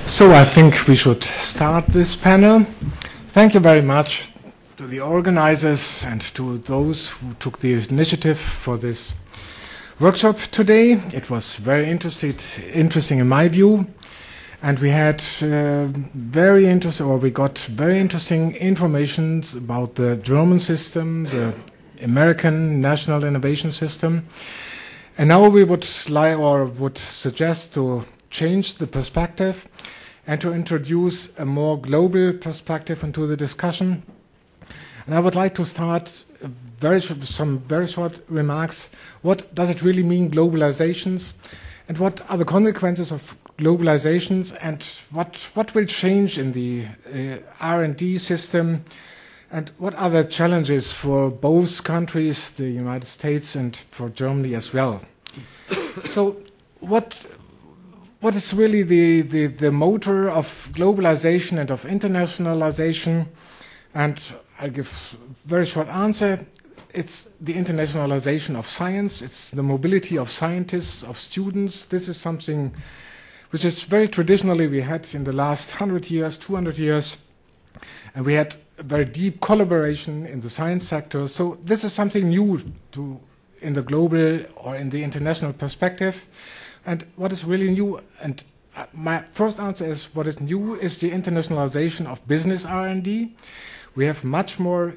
So I think we should start this panel. Thank you very much to the organizers and to those who took the initiative for this workshop today. It was very interesting in my view. And we had we got very interesting information about the German system, the American National Innovation System. And now we would suggest to change the perspective and to introduce a more global perspective into the discussion. And I would like to start some very short remarks. What does it really mean, globalizations? And what are the consequences of globalizations? And what will change in the R&D system? And what are the challenges for both countries, the United States and for Germany as well? So what is really the motor of globalization and of internationalization? And I'll give a very short answer. It's the internationalization of science. It's the mobility of scientists, of students. This is something which is very traditionally we had in the last 100 years, 200 years. And we had a very deep collaboration in the science sector. So this is something new in the global or in the international perspective. And what is really new, and my first answer is what is new is the internationalization of business R&D. We have much more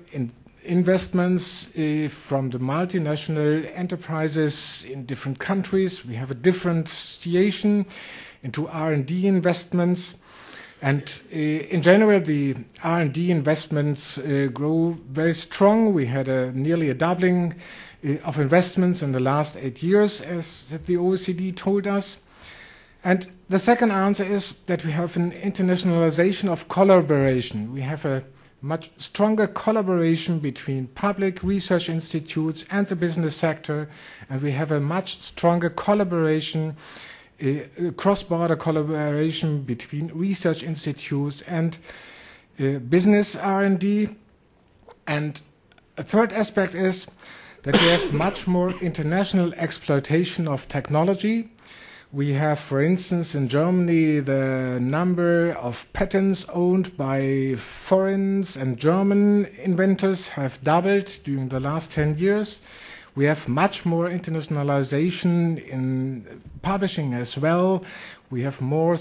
investments from the multinational enterprises in different countries. We have a different situation into R&D investments. And in general, the R&D investments grow very strong. We had nearly a doubling of investments in the last 8 years, as the OECD told us. And the second answer is that we have an internationalization of collaboration. We have a much stronger collaboration between public research institutes and the business sector, and we have a much stronger collaboration, cross-border collaboration between research institutes and business R&D. And a third aspect is that we have much more international exploitation of technology. We have, for instance, in Germany, the number of patents owned by foreign and German inventors have doubled during the last 10 years. We have much more internationalization in publishing as well. We have more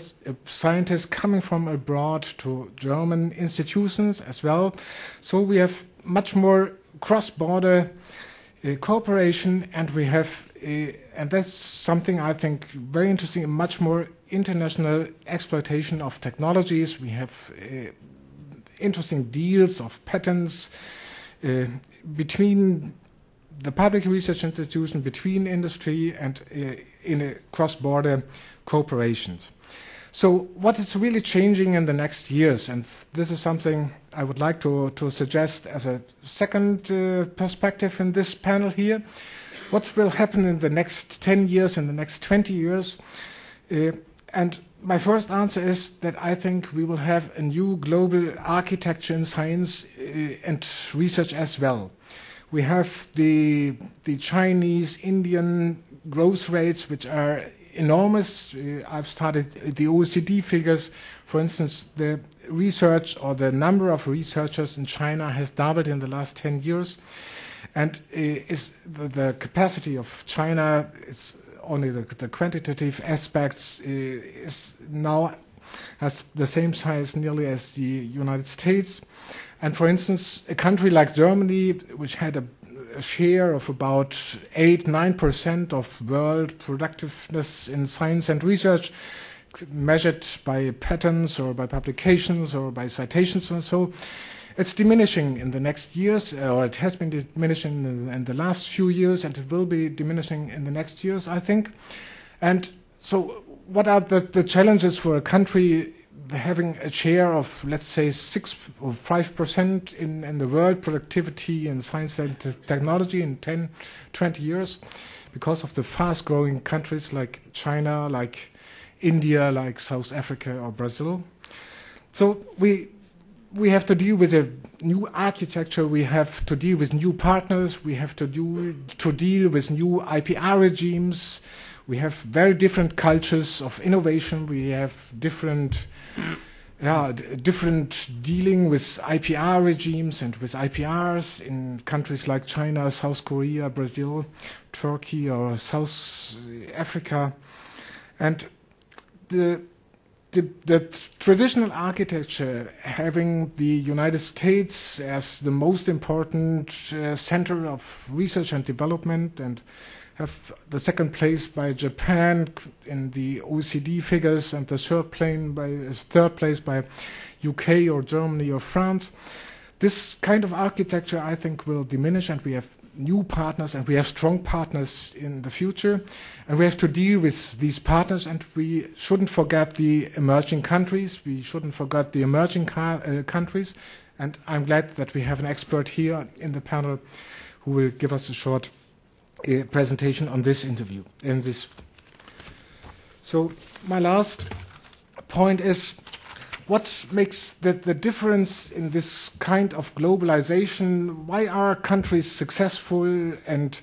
scientists coming from abroad to German institutions as well. So we have much more cross-border cooperation, and we have, and that's something I think very interesting, much more international exploitation of technologies. We have interesting deals of patents between the public research institution, between industry and in a cross-border cooperations. So what is really changing in the next years, and this is something I would like to suggest as a second perspective in this panel here. What will happen in the next 10 years, in the next 20 years? And my first answer is that I think we will have a new global architecture in science and research as well. We have the Chinese, Indian growth rates, which are enormous. I've started the OECD figures. For instance, the research or the number of researchers in China has doubled in the last 10 years. And is the capacity of China, it's only the quantitative aspects, is now has the same size nearly as the United States. And for instance, a country like Germany, which had a share of about 8–9% of world productiveness in science and research, measured by patents or by publications or by citations and so, it's diminishing in the next years, or it has been diminishing in the last few years, and it will be diminishing in the next years, I think. And so what are the challenges for a country having a share of, let's say, 6 or 5% in the world productivity in science and technology in 10, 20 years, because of the fast-growing countries like China, like India, like South Africa or Brazil? So we have to deal with a new architecture. We have to deal with new partners. We have to deal with new IPR regimes. we have very different cultures of innovation. We have different dealing with IPR regimes and with IPRs in countries like China, South Korea, Brazil, Turkey, or South Africa. And the traditional architecture, having the United States as the most important center of research and development, and have the second place by Japan in the OECD figures, and the third place by UK or Germany or France. This kind of architecture, I think, will diminish, and we have new partners, and we have strong partners in the future, and we have to deal with these partners, and we shouldn't forget the emerging countries. We shouldn't forget the emerging countries, and I'm glad that we have an expert here in the panel who will give us a short presentation on this interview. So my last point is, what makes the difference in this kind of globalization? Why are countries successful and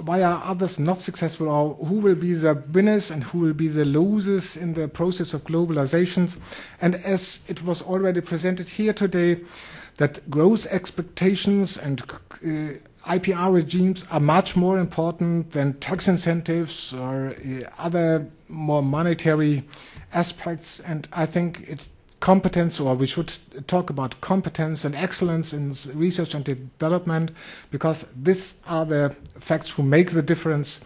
why are others not successful? Or who will be the winners and who will be the losers in the process of globalization? And as it was already presented here today, that growth expectations and IPR regimes are much more important than tax incentives or other more monetary aspects. And I think it's competence, or we should talk about competence and excellence in research and development, because these are the facts who make the difference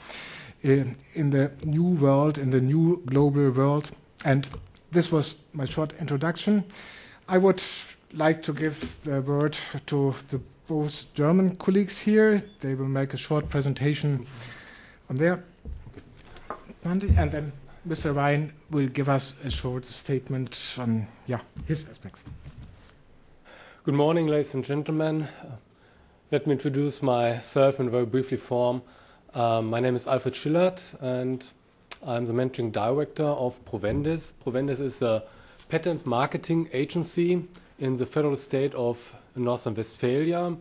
in the new world, in the new global world. And this was my short introduction. I would like to give the word to the both German colleagues here. They will make a short presentation on their Monday, and then Mr. Ryan will give us a short statement on his aspects. Good morning, ladies and gentlemen. Let me introduce myself in very briefly form. My name is Alfred Schillert, and I'm the managing director of Provender. Provender is a patent marketing agency in the federal state of North Rhine-Westphalia.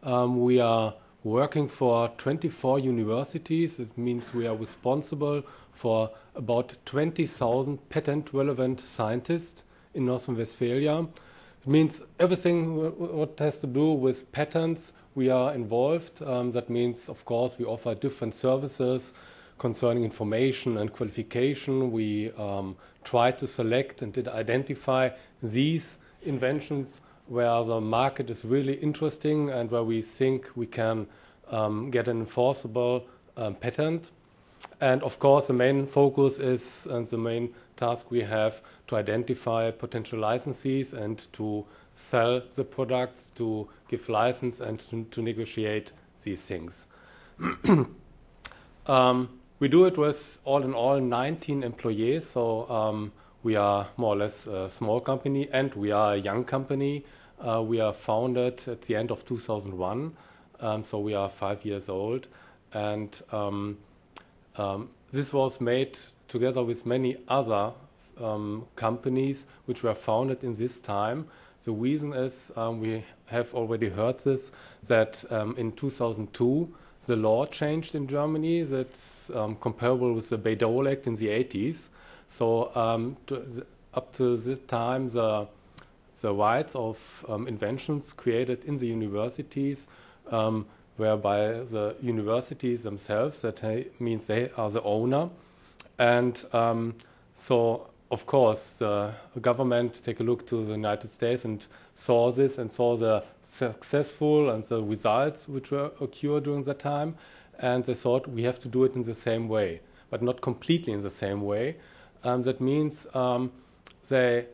We are working for 24 universities. It means we are responsible for about 20,000 patent-relevant scientists in North Rhine-Westphalia. It means everything what has to do with patents, we are involved. That means, of course, we offer different services concerning information and qualification. We try to select and identify these inventions where the market is really interesting and where we think we can get an enforceable patent. And of course, the main focus is, and the main task we have, to identify potential licensees and to sell the products, to give license and to negotiate these things. We do it with, all in all, 19 employees. So we are more or less a small company, and we are a young company. We are founded at the end of 2001, so we are 5 years old. And this was made together with many other companies which were founded in this time. The reason is, we have already heard this, that in 2002, the law changed in Germany. That's comparable with the Bayh-Dole Act in the 80s. So up to this time, the rights of inventions created in the universities whereby the universities themselves, that means they are the owner. And so, of course, the government take a look to the United States and saw this and saw the successful and the results which were occurred during that time. And they thought we have to do it in the same way, but not completely in the same way. That means they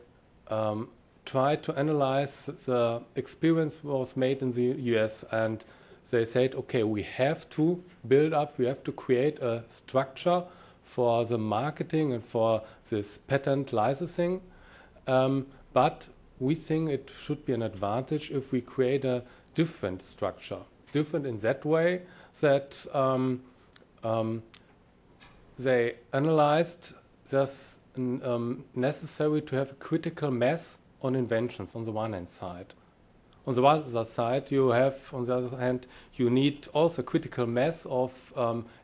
tried to analyze the experience was made in the US, and they said, okay, we have to build up, we have to create a structure for the marketing and for this patent licensing. But we think it should be an advantage if we create a different structure. Different in that way that they analyzed that's necessary to have a critical mass on inventions on the one hand side. On the other side, you have, on the other hand, you need also critical mass of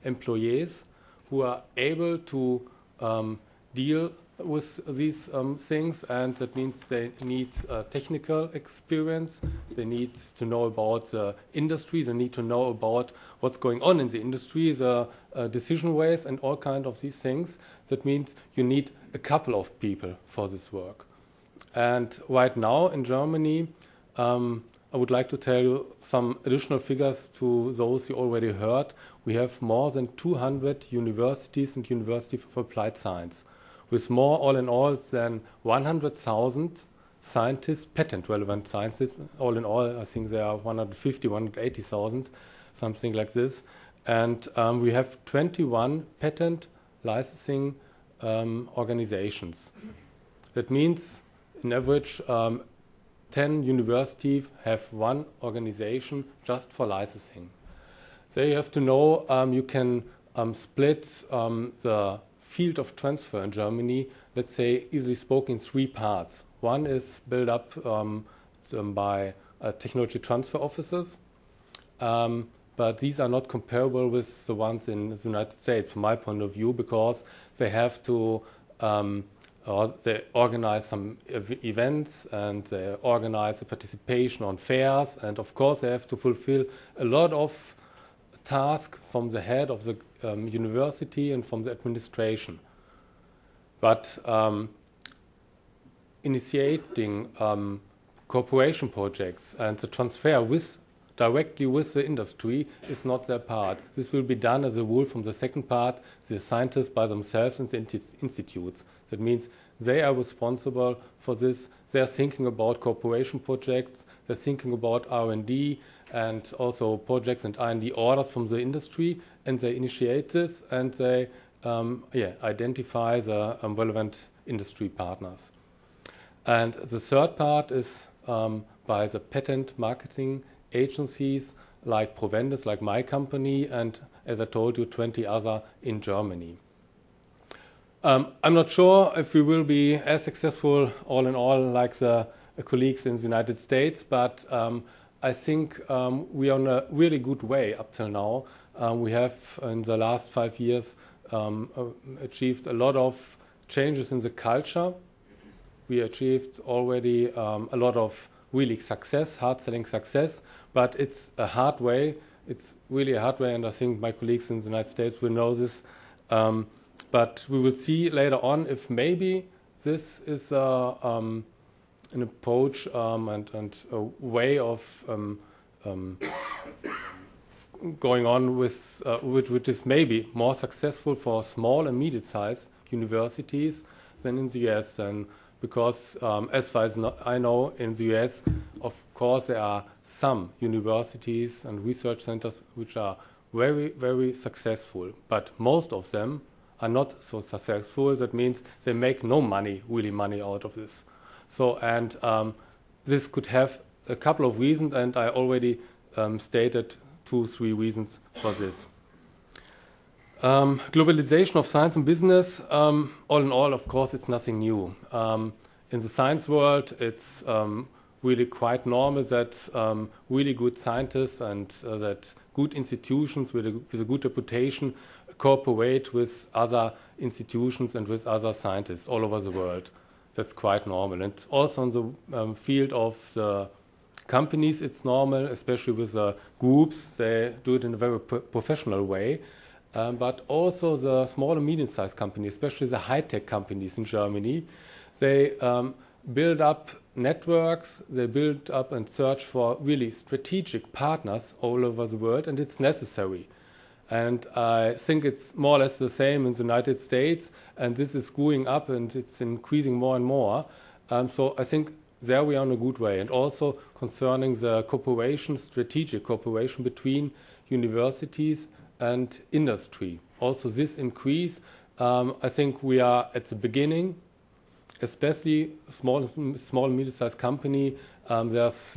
employees who are able to deal with these things, and that means they need technical experience, they need to know about the industry, they need to know about what's going on in the industry, the decision ways and all kinds of these things. That means you need a couple of people for this work. And right now in Germany, I would like to tell you some additional figures to those you already heard. We have more than 200 universities and universities of applied science, with more all in all than 100,000 scientists, patent-relevant scientists. All in all, I think there are 150, 180,000, something like this. And we have 21 patent licensing organizations. That means, in average, 10 universities have one organization just for licensing. There you have to know you can split the field of transfer in Germany, let's say, easily spoken, in 3 parts. One is built up by technology transfer offices, but these are not comparable with the ones in the United States, from my point of view, because they have to they organize some events, and they organize the participation on fairs, and of course they have to fulfill a lot of tasks from the head of the university and from the administration. But initiating cooperation projects and the transfer directly with the industry is not their part. This will be done as a rule from the second part, the scientists by themselves and the institutes. That means they are responsible for this. They are thinking about cooperation projects. They're thinking about R&D and also projects and R&D orders from the industry, and they initiate this, and they identify the relevant industry partners. And the third part is by the patent marketing agencies like Provender, like my company, and as I told you, 20 other in Germany. I'm not sure if we will be as successful all in all like the colleagues in the United States, but I think we are on a really good way up till now. We have in the last 5 years achieved a lot of changes in the culture. We achieved already a lot of really success, hard-selling success, but it's a hard way. It's really a hard way, and I think my colleagues in the United States will know this. But we will see later on if maybe this is an approach and a way of going on with which is maybe more successful for small and medium-sized universities than in the US. And because as far as I know, in the US, of course, there are some universities and research centers which are very, very successful, but most of them are not so successful. That means they make no money, really money out of this. So, and this could have a couple of reasons, and I already stated 2-3 reasons for this. Globalization of science and business, all in all, of course, it's nothing new. In the science world, it's really quite normal that really good scientists and that good institutions with a good reputation cooperate with other institutions and with other scientists all over the world. That's quite normal. And also in the field of the companies, it's normal, especially with the groups. They do it in a very professional way. But also the small and medium-sized companies, especially the high-tech companies in Germany, they build up networks, they build up and search for really strategic partners all over the world, and it's necessary. And I think it's more or less the same in the United States, and this is going up and it's increasing more and more. So I think there we are on a good way. And also concerning the cooperation, strategic cooperation between universities and industry. Also this increase, I think we are at the beginning, especially small and medium-sized company. There's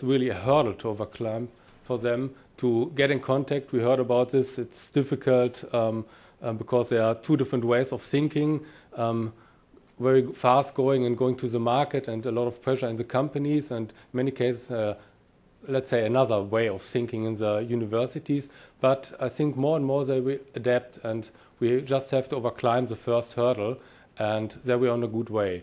really a hurdle to overcome for them to get in contact. We heard about this. It's difficult because there are 2 different ways of thinking, very fast going and going to the market, and a lot of pressure in the companies, and in many cases let's say, another way of thinking in the universities. But I think more and more they will adapt, and we just have to overclimb the first hurdle, and there we are on a good way.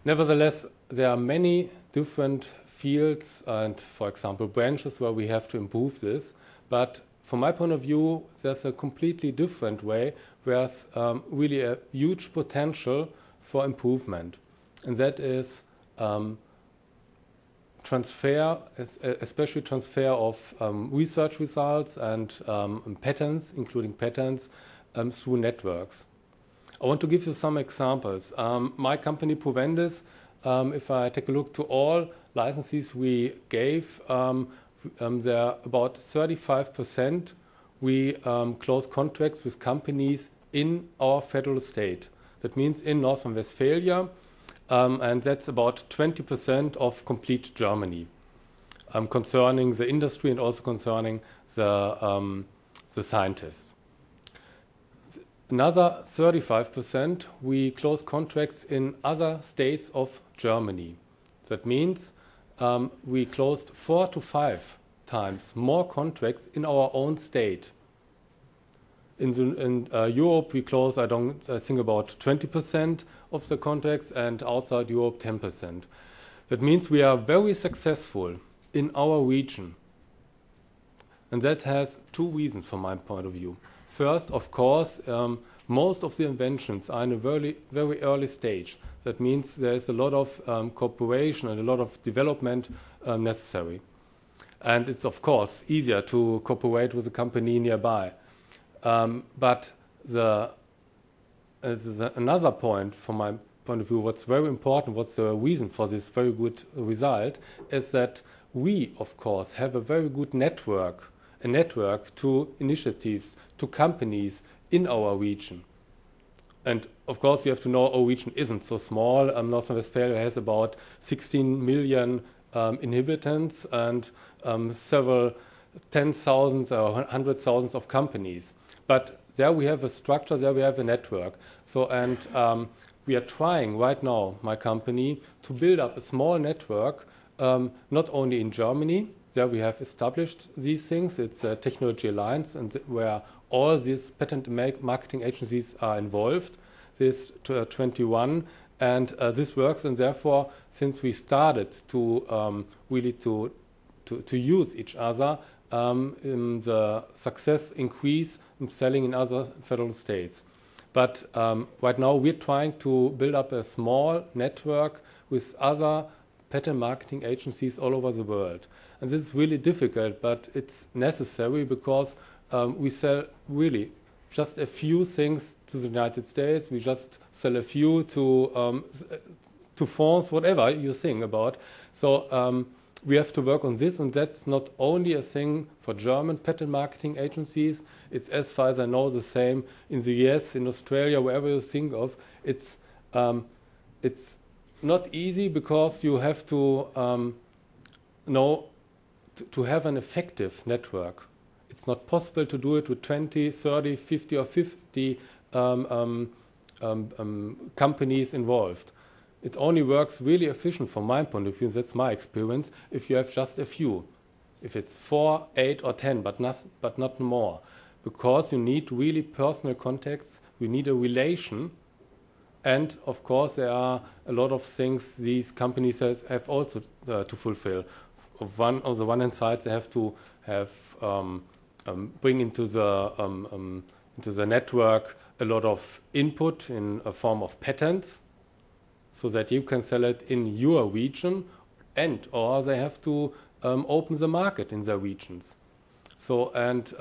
Nevertheless, there are many different fields and, for example, branches where we have to improve this. But from my point of view, there's a completely different way where there's really a huge potential for improvement. And that is transfer, especially transfer of research results and patterns, including patterns, through networks. I want to give you some examples. My company, Provender, if I take a look to all licenses we gave, there are about 35% we close contracts with companies in our federal state. That means in North Rhine-Westphalia, and that's about 20% of complete Germany, concerning the industry and also concerning the scientists. Another 35% we close contracts in other states of Germany. That means we closed 4 to 5 times more contracts in our own state. In Europe, we close, I think, about 20% of the contracts, and outside Europe, 10%. That means we are very successful in our region. And that has two reasons from my point of view. First, of course, most of the inventions are in a very, very early stage. That means there is a lot of cooperation and a lot of development necessary. And it's, of course, easier to cooperate with a company nearby. But another point from my point of view, what's very important, what's the reason for this very good result, is that we, of course, have a very good network, a network to initiatives, to companies in our region. And of course, you have to know our region isn't so small. North Rhine-Westphalia has about 16 million inhabitants and several 10,000 or 100,000 of companies. But there we have a structure, there we have a network. So, and we are trying right now, my company, to build up a small network, not only in Germany. There we have established these things. It's a technology alliance, and where all these patent marketing agencies are involved. This 21, and this works. And therefore, since we started to really to use each other, the success increase in selling in other federal states. But right now, we're trying to build up a small network with other patent marketing agencies all over the world. And this is really difficult, but it's necessary because we sell really just a few things to the United States. We just sell a few to France, whatever you think about. So we have to work on this, and that's not only a thing for German patent marketing agencies. It's, as far as I know, the same in the US, in Australia, wherever you think of. It's not easy because you have to know to have an effective network. It's not possible to do it with 20, 30, 50 or 50 companies involved. It only works really efficient from my point of view, that's my experience, if you have just a few. If it's 4, 8 or 10, but not more. Because you need really personal contacts, you need a relation, and of course there are a lot of things these companies have also to fulfill. On the one hand side, they have to have bring into the network a lot of input in a form of patents, so that you can sell it in your region, or they have to open the market in their regions. So, and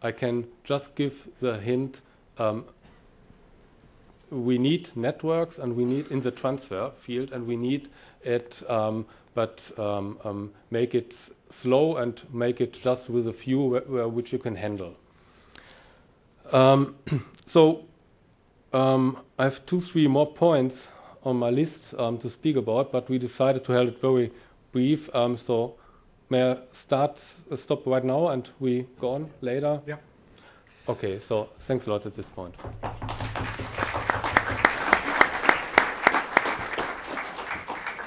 I can just give the hint, we need networks, and we need in the transfer field, and we need it, but make it slow and make it just with a few which you can handle. So I have 2-3 more points on my list to speak about, but we decided to have it very brief. So may I stop right now and we go on later? Yeah. Okay, so thanks a lot at this point.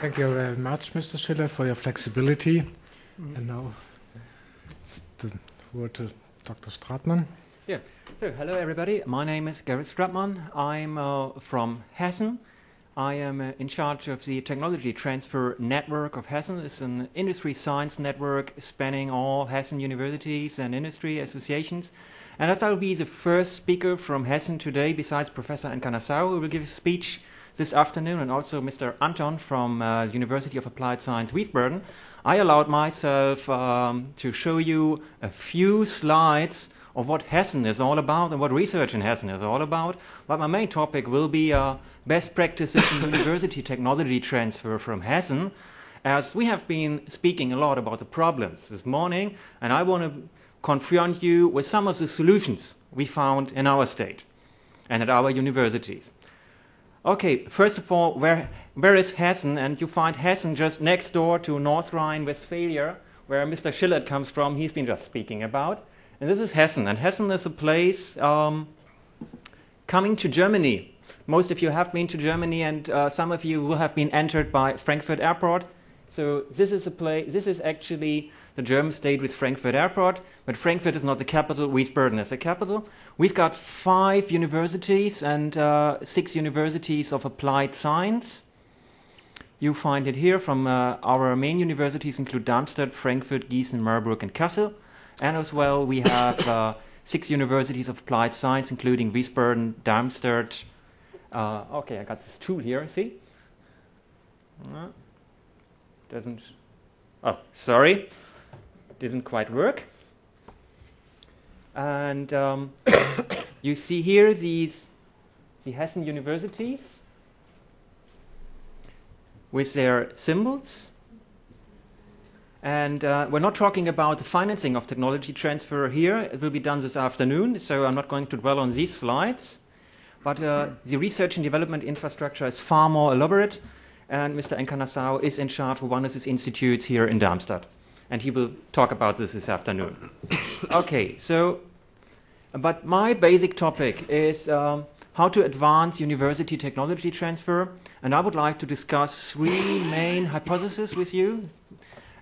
Thank you very much, Mr. Schiller, for your flexibility. And now it's the word to Dr. Steadman. Yeah. So, hello everybody. My name is Gerrit Steadman. I'm from Hessen. I am in charge of the technology transfer network of Hessen. It's an industry science network spanning all Hessen universities and industry associations. And as I'll be the first speaker from Hessen today, besides Professor Encarnação, who will give a speech this afternoon, and also Mr. Anton from University of Applied Science Wiesbaden, I allowed myself to show you a few slides of what Hessen is all about and what research in Hessen is all about. But my main topic will be best practices in university technology transfer from Hessen, as we have been speaking a lot about the problems this morning, and I want to confront you with some of the solutions we found in our state and at our universities. Okay, first of all, where is Hessen? And you find Hessen just next door to North Rhine-Westphalia, where Mr. Schiller comes from. He's been just speaking about. And this is Hessen. And Hessen is a place coming to Germany. Most of you have been to Germany, and some of you will have been entered by Frankfurt Airport. So this is a place. This is actually the German state with Frankfurt Airport, but Frankfurt is not the capital. Wiesbaden is the capital. We've got 5 universities and 6 universities of applied science. You find it here from our main universities include Darmstadt, Frankfurt, Gießen, Marburg, and Kassel. And as well, we have 6 universities of applied science, including Wiesbaden, Darmstadt. Okay, I got this tool here, see? Doesn't... Oh, sorry. Didn't quite work. And you see here the Hessen universities with their symbols. And we're not talking about the financing of technology transfer here. It will be done this afternoon, so I'm not going to dwell on these slides. But the research and development infrastructure is far more elaborate, and Mr. Encarnação is in charge of one of these institutes here in Darmstadt. And he will talk about this afternoon. Okay, so, but my basic topic is how to advance university technology transfer, and I would like to discuss 3 main hypotheses with you.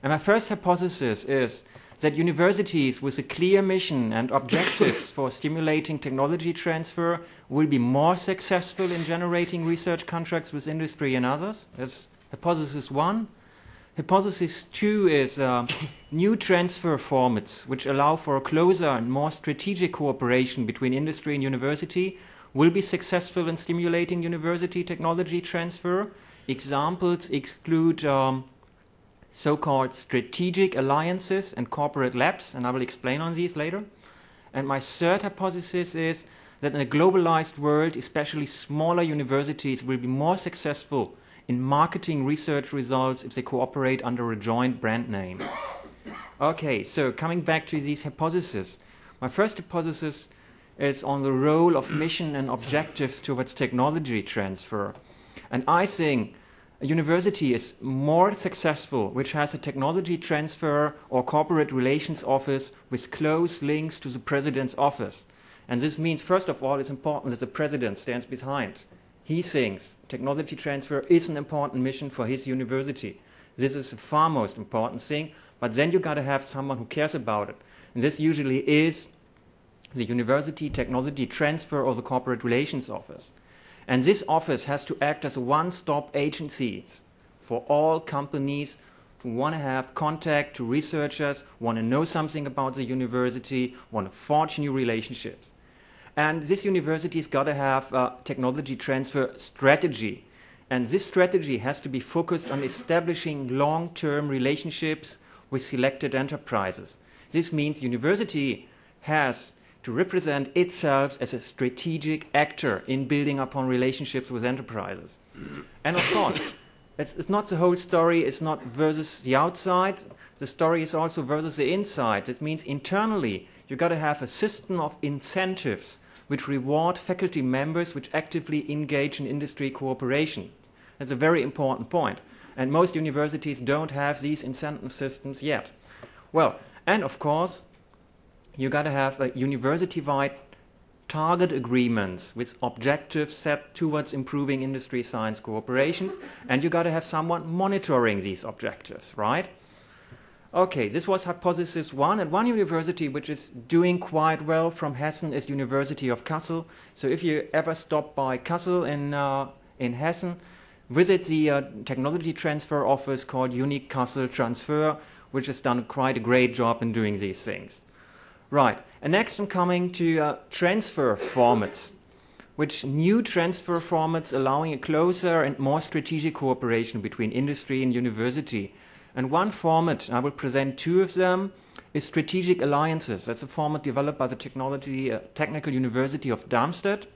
And my first hypothesis is that universities with a clear mission and objectives for stimulating technology transfer will be more successful in generating research contracts with industry and others. That's hypothesis 1. Hypothesis 2 is new transfer formats which allow for a closer and more strategic cooperation between industry and university will be successful in stimulating university technology transfer. Examples exclude so-called strategic alliances and corporate labs, and I will explain on these later. And my third hypothesis is that in a globalized world, especially smaller universities will be more successful in marketing research results if they cooperate under a joint brand name. Okay, so coming back to these hypotheses. My first hypothesis is on the role of mission and objectives towards technology transfer. And I think a university is more successful which has a technology transfer or corporate relations office with close links to the president's office. And this means, first of all, it's important that the president stands behind. He thinks technology transfer is an important mission for his university. This is the far most important thing, but then you got to have someone who cares about it. And this usually is the university technology transfer or the corporate relations office. And this office has to act as a one-stop agency for all companies who want to have contact to researchers, want to know something about the university, want to forge new relationships. And this university's got to have a technology transfer strategy. And this strategy has to be focused on establishing long-term relationships with selected enterprises. This means university has to represent itself as a strategic actor in building upon relationships with enterprises. And of course, it's not the whole story, it's not versus the outside, the story is also versus the inside. That means internally, you've got to have a system of incentives which reward faculty members which actively engage in industry cooperation. That's a very important point. And most universities don't have these incentive systems yet. Well, and of course, you got to have a university-wide target agreements with objectives set towards improving industry-science cooperations, and you got to have someone monitoring these objectives, right? Okay, this was hypothesis one, and one university which is doing quite well from Hessen is University of Kassel. So if you ever stop by Kassel in Hessen, visit the technology transfer office called Unique Kassel Transfer, which has done quite a great job in doing these things. Right, and next I'm coming to transfer formats, which new transfer formats allowing a closer and more strategic cooperation between industry and university. And one format, I will present two of them, is strategic alliances. That's a format developed by the Technical University of Darmstadt.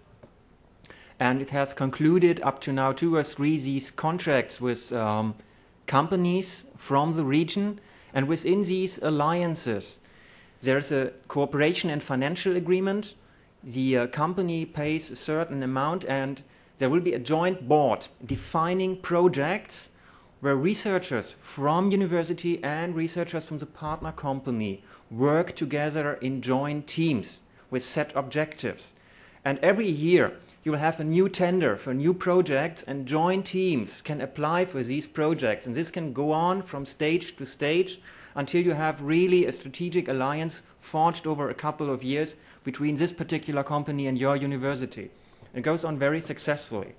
And it has concluded up to now 2 or 3 these contracts with companies from the region. And within these alliances, there's a cooperation and financial agreement. The company pays a certain amount, and there will be a joint board defining projects where researchers from university and researchers from the partner company work together in joint teams with set objectives. And every year you will have a new tender for new projects, and joint teams can apply for these projects. And this can go on from stage to stage until you have really a strategic alliance forged over a couple of years between this particular company and your university. It goes on very successfully.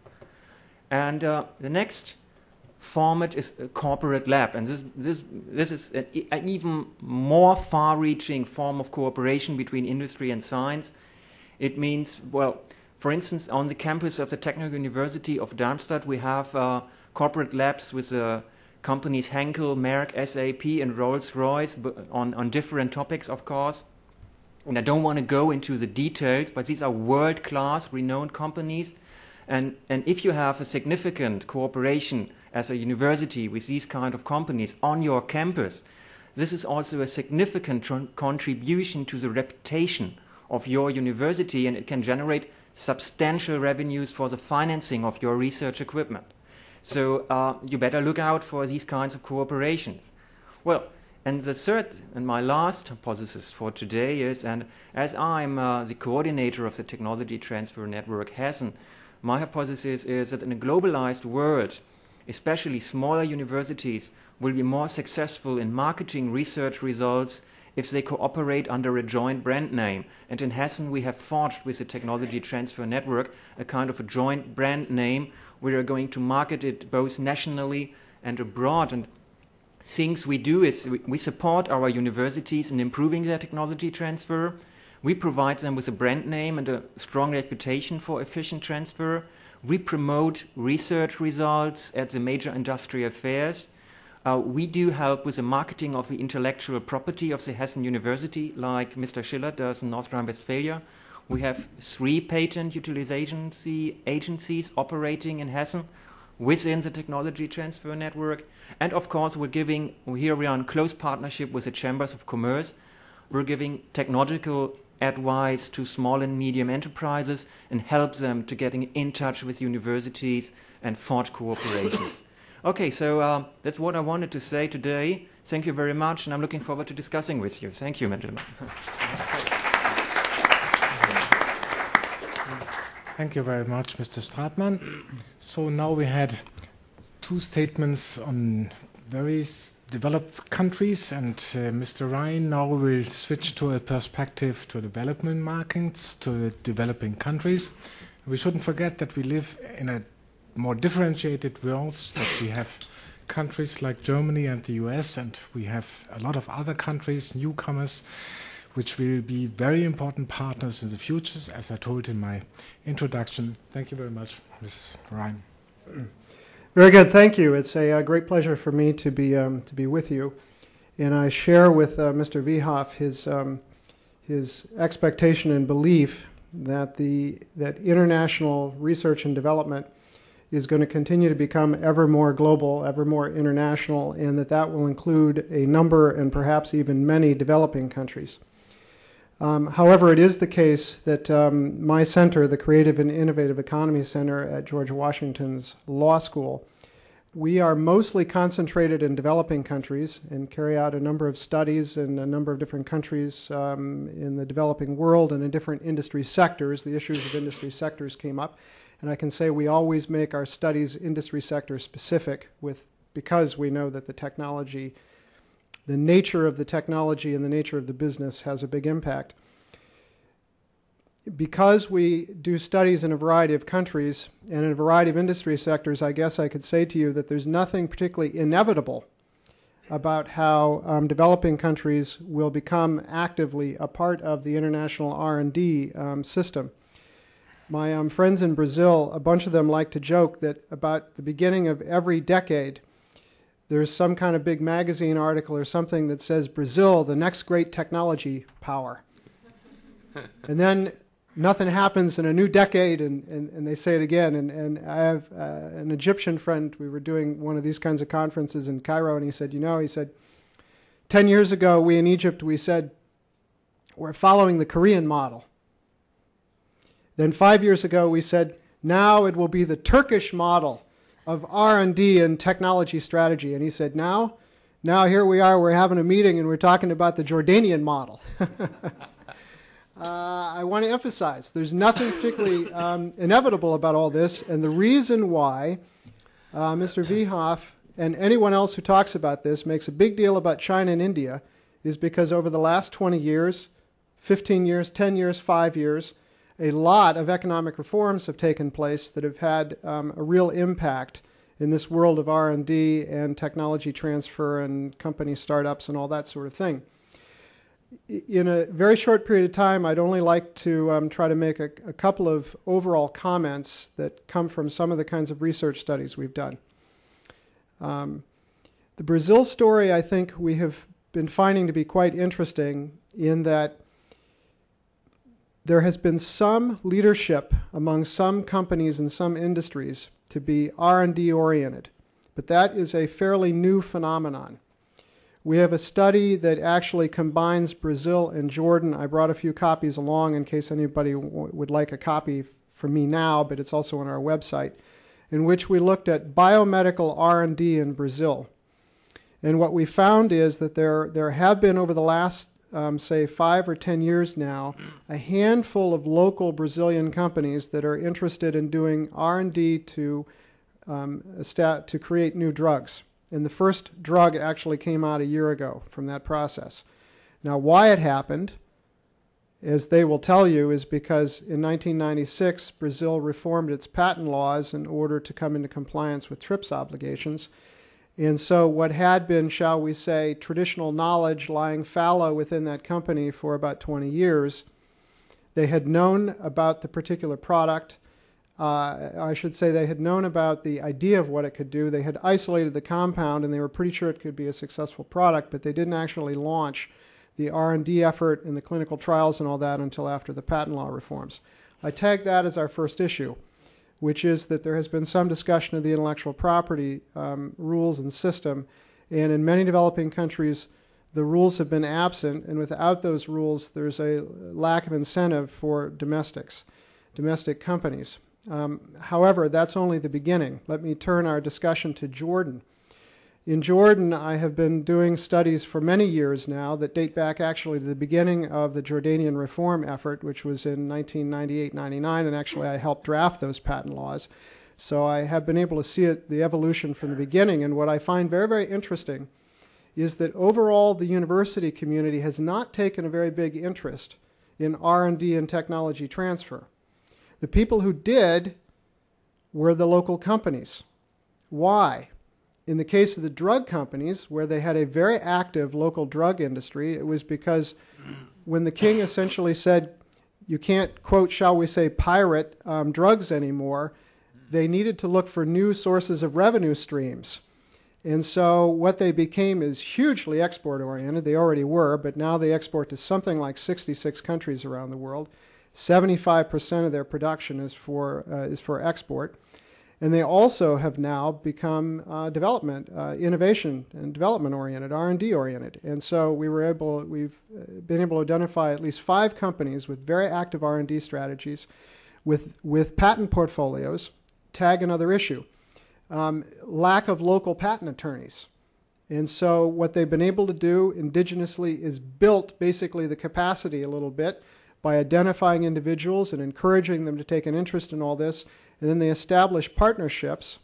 And the next format is a corporate lab, and this is an even more far-reaching form of cooperation between industry and science. It means, well, for instance, on the campus of the Technical University of Darmstadt, we have corporate labs with companies Henkel, Merck, SAP, and Rolls-Royce on different topics, of course. And I don't want to go into the details, but these are world-class, renowned companies. And if you have a significant cooperation as a university with these kind of companies on your campus, this is also a significant contribution to the reputation of your university, and it can generate substantial revenues for the financing of your research equipment. So you better look out for these kinds of cooperations. Well, and the third and my last hypothesis for today is, and as I'm the coordinator of the Technology Transfer Network Hessen, my hypothesis is that in a globalized world, especially smaller universities will be more successful in marketing research results if they cooperate under a joint brand name. And in Hessen we have forged with the Technology Transfer Network a kind of a joint brand name. We are going to market it both nationally and abroad. And things we do is we support our universities in improving their technology transfer. We provide them with a brand name and a strong reputation for efficient transfer. We promote research results at the major industrial fairs. We do help with the marketing of the intellectual property of the Hessen University, like Mr. Schiller does in North Rhine-Westphalia. We have 3 patent utilization agencies operating in Hessen within the Technology Transfer Network. And of course, here we are in close partnership with the Chambers of Commerce. We're giving technological advice to small and medium enterprises and help them to getting in touch with universities and forge cooperations. Okay, so that's what I wanted to say today. Thank you very much, and I'm looking forward to discussing with you. Thank you, gentlemen. Thank you very much, Mr. Steadman. So now we had 2 statements on various developed countries, and Mr. Ryan now will switch to a perspective to development markets, to developing countries. We shouldn't forget that we live in a more differentiated world, that we have countries like Germany and the US, and we have a lot of other countries, newcomers, which will be very important partners in the future, as I told in my introduction. Thank you very much, Mrs. Ryan. Very good, thank you. It's a great pleasure for me to be with you, and I share with Mr. Wiehoff his expectation and belief that that international research and development is going to continue to become ever more global, ever more international, and that will include a number and perhaps even many developing countries. However, it is the case that my center, the Creative and Innovative Economy Center at George Washington's Law School, We are mostly concentrated in developing countries and carry out a number of studies in a number of different countries in the developing world and in different industry sectors. The issues of industry sectors came up. And I can say we always make our studies industry sector specific because we know that the technology, the nature of the technology and the nature of the business has a big impact. Because we do studies in a variety of countries and in a variety of industry sectors, I guess I could say to you that there's nothing particularly inevitable about how developing countries will become actively a part of the international R&D system. My friends in Brazil, a bunch of them like to joke that about the beginning of every decade, there's some kind of big magazine article or something that says, Brazil, the next great technology power. And then nothing happens in a new decade, and they say it again. And I have an Egyptian friend. We were doing one of these kinds of conferences in Cairo, and he said, 10 years ago, we in Egypt, we said, we're following the Korean model. Then 5 years ago, we said, now it will be the Turkish model of R&D and technology strategy. And he said, now here we are, we're having a meeting, and we're talking about the Jordanian model. I want to emphasize, there's nothing particularly inevitable about all this, and the reason why Mr. Viehoff and anyone else who talks about this makes a big deal about China and India is because over the last 20 years, 15 years, 10 years, 5 years, a lot of economic reforms have taken place that have had a real impact in this world of R&D and technology transfer and company startups and all that sort of thing. In a very short period of time, I'd only like to try to make a couple of overall comments that come from some of the kinds of research studies we've done. The Brazil story, I think, we have been finding to be quite interesting in that there has been some leadership among some companies and some industries to be R&D oriented, but that is a fairly new phenomenon. We have a study that actually combines Brazil and Jordan. I brought a few copies along in case anybody would like a copy from me now, but it's also on our website, in which we looked at biomedical R&D in Brazil. And what we found is that there have been over the last say 5 or 10 years now, a handful of local Brazilian companies that are interested in doing R&D to create new drugs. And the first drug actually came out a year ago from that process. Now, why it happened, as they will tell you, is because in 1996, Brazil reformed its patent laws in order to come into compliance with TRIPS obligations. And so what had been, shall we say, traditional knowledge lying fallow within that company for about 20 years, they had known about the particular product. I should say they had known about the idea of what it could do. They had isolated the compound, and they were pretty sure it could be a successful product, but they didn't actually launch the R&D effort and the clinical trials and all that until after the patent law reforms. I tag that as our first issue, which is that there has been some discussion of the intellectual property rules and system, and in many developing countries, the rules have been absent, and without those rules, there's a lack of incentive for domestic companies. However, that's only the beginning. Let me turn our discussion to Jordan. In Jordan, I have been doing studies for many years now that date back actually to the beginning of the Jordanian reform effort, which was in 1998-99, and actually I helped draft those patent laws. So I have been able to see the evolution from the beginning, and what I find very, very interesting is that overall the university community has not taken a very big interest in R&D and technology transfer. The people who did were the local companies. Why? In the case of the drug companies, where they had a very active local drug industry, it was because when the king essentially said, you can't, quote, shall we say, pirate drugs anymore, they needed to look for new sources of revenue streams. And so what they became is hugely export-oriented. They already were, but now they export to something like 66 countries around the world. 75% of their production is for export. And they also have now become innovation and development oriented, R&D oriented. And so we've been able to identify at least 5 companies with very active R&D strategies with patent portfolios. Tag another issue. lack of local patent attorneys. And so what they've been able to do indigenously is built basically the capacity a little bit by identifying individuals and encouraging them to take an interest in all this. And then they establish partnerships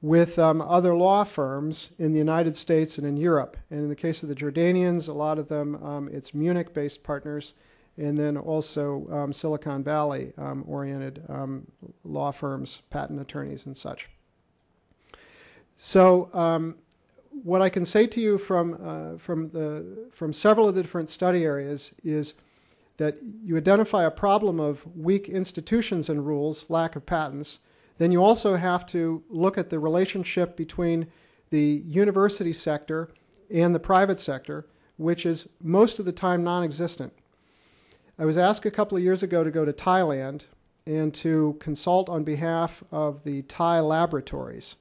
with other law firms in the United States and in Europe. And in the case of the Jordanians, a lot of them, it's Munich-based partners, and then also Silicon Valley-oriented law firms, patent attorneys and such. So what I can say to you from several of the different study areas is that you identify a problem of weak institutions and rules, lack of patents. Then you also have to look at the relationship between the university sector and the private sector, which is most of the time non-existent. I was asked a couple of years ago to go to Thailand and to consult on behalf of the Thai laboratories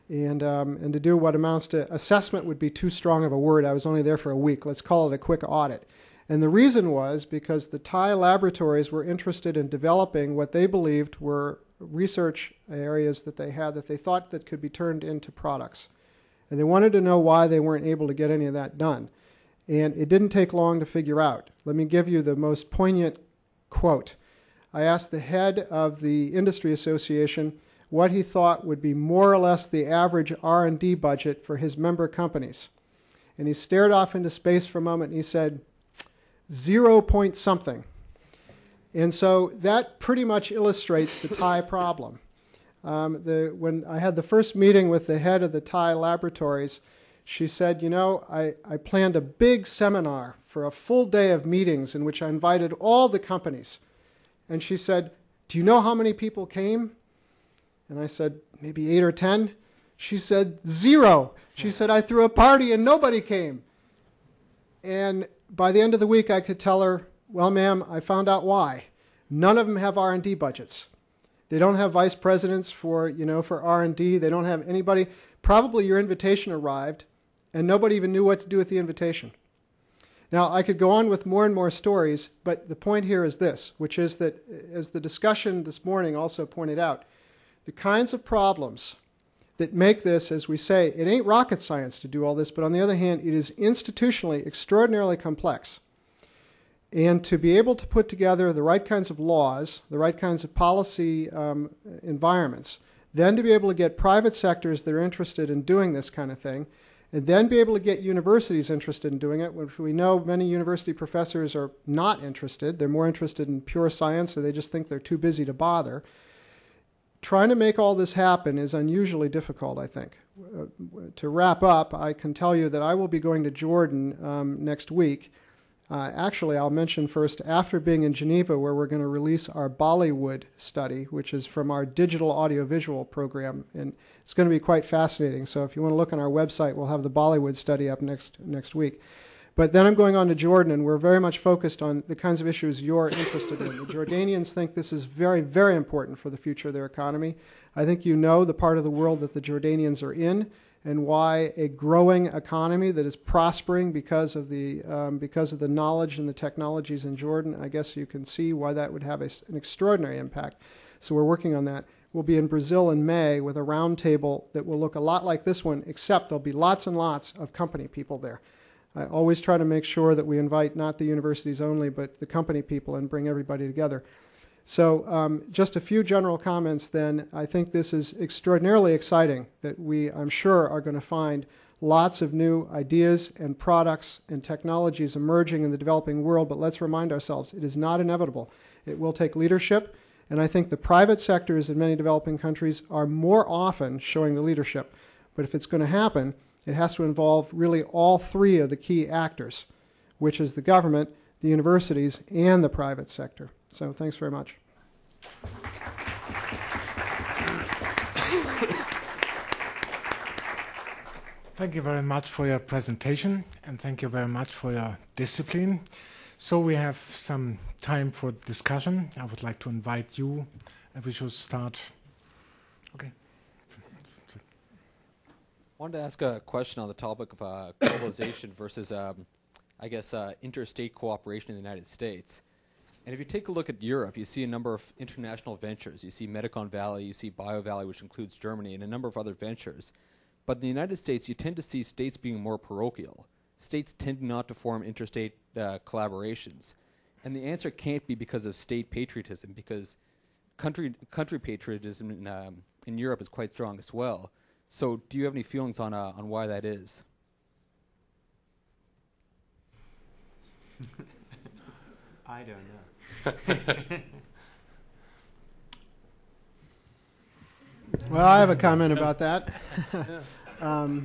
and to do what amounts to assessment would be too strong of a word. I was only there for a week. Let's call it a quick audit. And the reason was because the Thai laboratories were interested in developing what they believed were research areas that they had that they thought that could be turned into products. And they wanted to know why they weren't able to get any of that done. And it didn't take long to figure out. Let me give you the most poignant quote. I asked the head of the industry association what he thought would be more or less the average R&D budget for his member companies. And he stared off into space for a moment and he said, 0 point something. And so that pretty much illustrates the Thai problem. When I had the first meeting with the head of the Thai laboratories, she said, you know, I planned a big seminar for a full day of meetings in which I invited all the companies. And she said, do you know how many people came? And I said, maybe 8 or 10. She said, 0. She said, I threw a party and nobody came. And by the end of the week, I could tell her, well, ma'am, I found out why. None of them have R&D budgets. They don't have vice presidents for R&D. They don't have anybody. Probably your invitation arrived, and nobody even knew what to do with the invitation. Now, I could go on with more and more stories, but the point here is this, which is that, as the discussion this morning also pointed out, the kinds of problems that make this, as we say, it ain't rocket science to do all this, but on the other hand, it is institutionally extraordinarily complex. And to be able to put together the right kinds of laws, the right kinds of policy environments, then to be able to get private sectors that are interested in doing this kind of thing, and then be able to get universities interested in doing it, which we know many university professors are not interested. They're more interested in pure science, or they just think they're too busy to bother. Trying to make all this happen is unusually difficult, I think. To wrap up, I can tell you that I will be going to Jordan next week. Actually, I'll mention first, after being in Geneva, where we're going to release our Bollywood study, which is from our digital audiovisual program, and it's going to be quite fascinating. So if you want to look on our website, we'll have the Bollywood study up next week. But then I'm going on to Jordan, and we're very much focused on the kinds of issues you're interested in. The Jordanians think this is very, very important for the future of their economy. I think you know the part of the world that the Jordanians are in, and why a growing economy that is prospering because of the knowledge and the technologies in Jordan. I guess you can see why that would have an extraordinary impact. So we're working on that. We'll be in Brazil in May with a roundtable that will look a lot like this one, except there'll be lots and lots of company people there. I always try to make sure that we invite not the universities only, but the company people and bring everybody together. So just a few general comments then. I think this is extraordinarily exciting that we, I'm sure, are going to find lots of new ideas and products and technologies emerging in the developing world, but let's remind ourselves, it is not inevitable. It will take leadership, and I think the private sectors in many developing countries are more often showing the leadership. But if it's going to happen, it has to involve really all three of the key actors, which is the government, the universities, and the private sector. So thanks very much. Thank you very much for your presentation, and thank you very much for your discipline. So we have some time for discussion. I would like to invite you, and we should start. Okay. I wanted to ask a question on the topic of globalization versus, interstate cooperation in the United States. And if you take a look at Europe, you see a number of international ventures. You see Medicon Valley, you see Bio Valley, which includes Germany, and a number of other ventures. But in the United States, you tend to see states being more parochial. States tend not to form interstate collaborations. And the answer can't be because of state patriotism, because country patriotism in Europe is quite strong as well. So do you have any feelings on why that is? I don't know. Well, I have a comment about that. I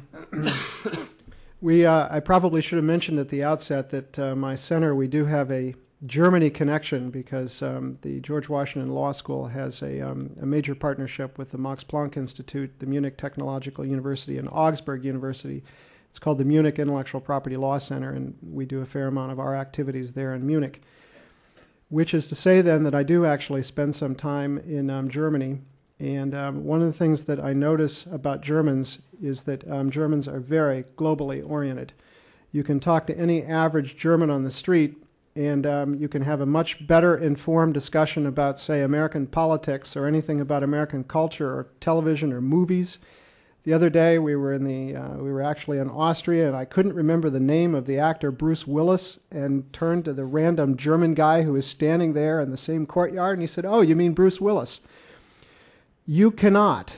probably should have mentioned at the outset that my center, we do have a Germany connection because the George Washington Law School has a major partnership with the Max Planck Institute, the Munich Technological University, and Augsburg University. It's called the Munich Intellectual Property Law Center, and we do a fair amount of our activities there in Munich. Which is to say then that I do actually spend some time in Germany. And one of the things that I notice about Germans is that Germans are very globally oriented. You can talk to any average German on the street and you can have a much better informed discussion about, say, American politics or anything about American culture or television or movies. The other day we were actually in Austria, and I couldn't remember the name of the actor Bruce Willis, and turned to the random German guy who was standing there in the same courtyard, and he said, "Oh, you mean Bruce Willis?" You cannot,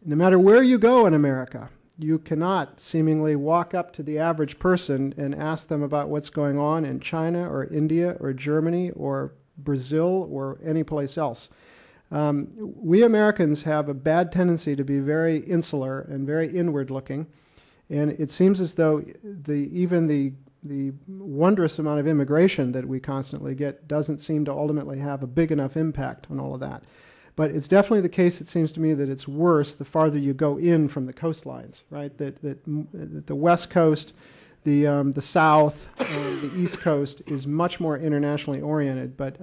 no matter where you go in America, you cannot seemingly walk up to the average person and ask them about what's going on in China or India or Germany or Brazil or any place else. We Americans have a bad tendency to be very insular and very inward-looking, and it seems as though even the wondrous amount of immigration that we constantly get doesn't seem to ultimately have a big enough impact on all of that. But it's definitely the case, it seems to me, that it's worse the farther you go in from the coastlines, right? That the West Coast, the South, the East Coast is much more internationally oriented, but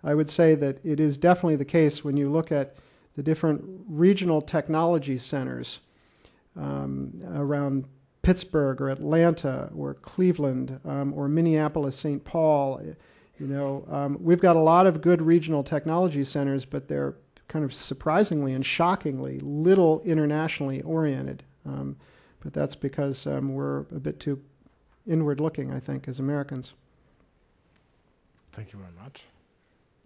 I would say that it is definitely the case when you look at the different regional technology centers around Pittsburgh or Atlanta or Cleveland or Minneapolis, St. Paul. We've got a lot of good regional technology centers, but they're kind of surprisingly and shockingly little internationally oriented. But that's because we're a bit too inward looking, I think, as Americans. Thank you very much.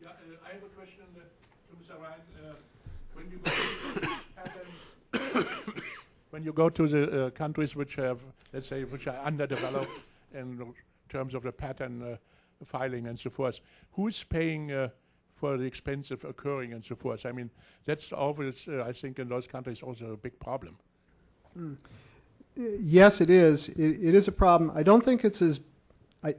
Yeah, I have a question to Mr. Ryan. When you go to the countries which have, let's say, which are underdeveloped in terms of the patent filing and so forth, who's paying for the expensive occurring and so forth? I mean, that's always, I think, in those countries also a big problem. Yes, it is. It is a problem. I don't think it's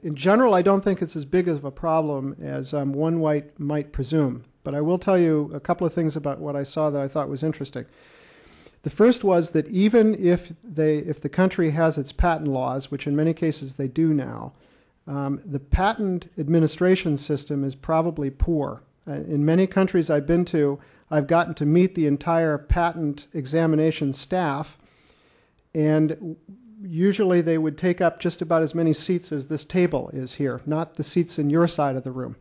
in general, I don't think it's as big of a problem as one might presume. But I will tell you a couple of things about what I saw that I thought was interesting. The first was that even if the country has its patent laws, which in many cases they do now, the patent administration system is probably poor. In many countries I've been to, I've gotten to meet the entire patent examination staff, and usually they would take up just about as many seats as this table is here, not the seats in your side of the room.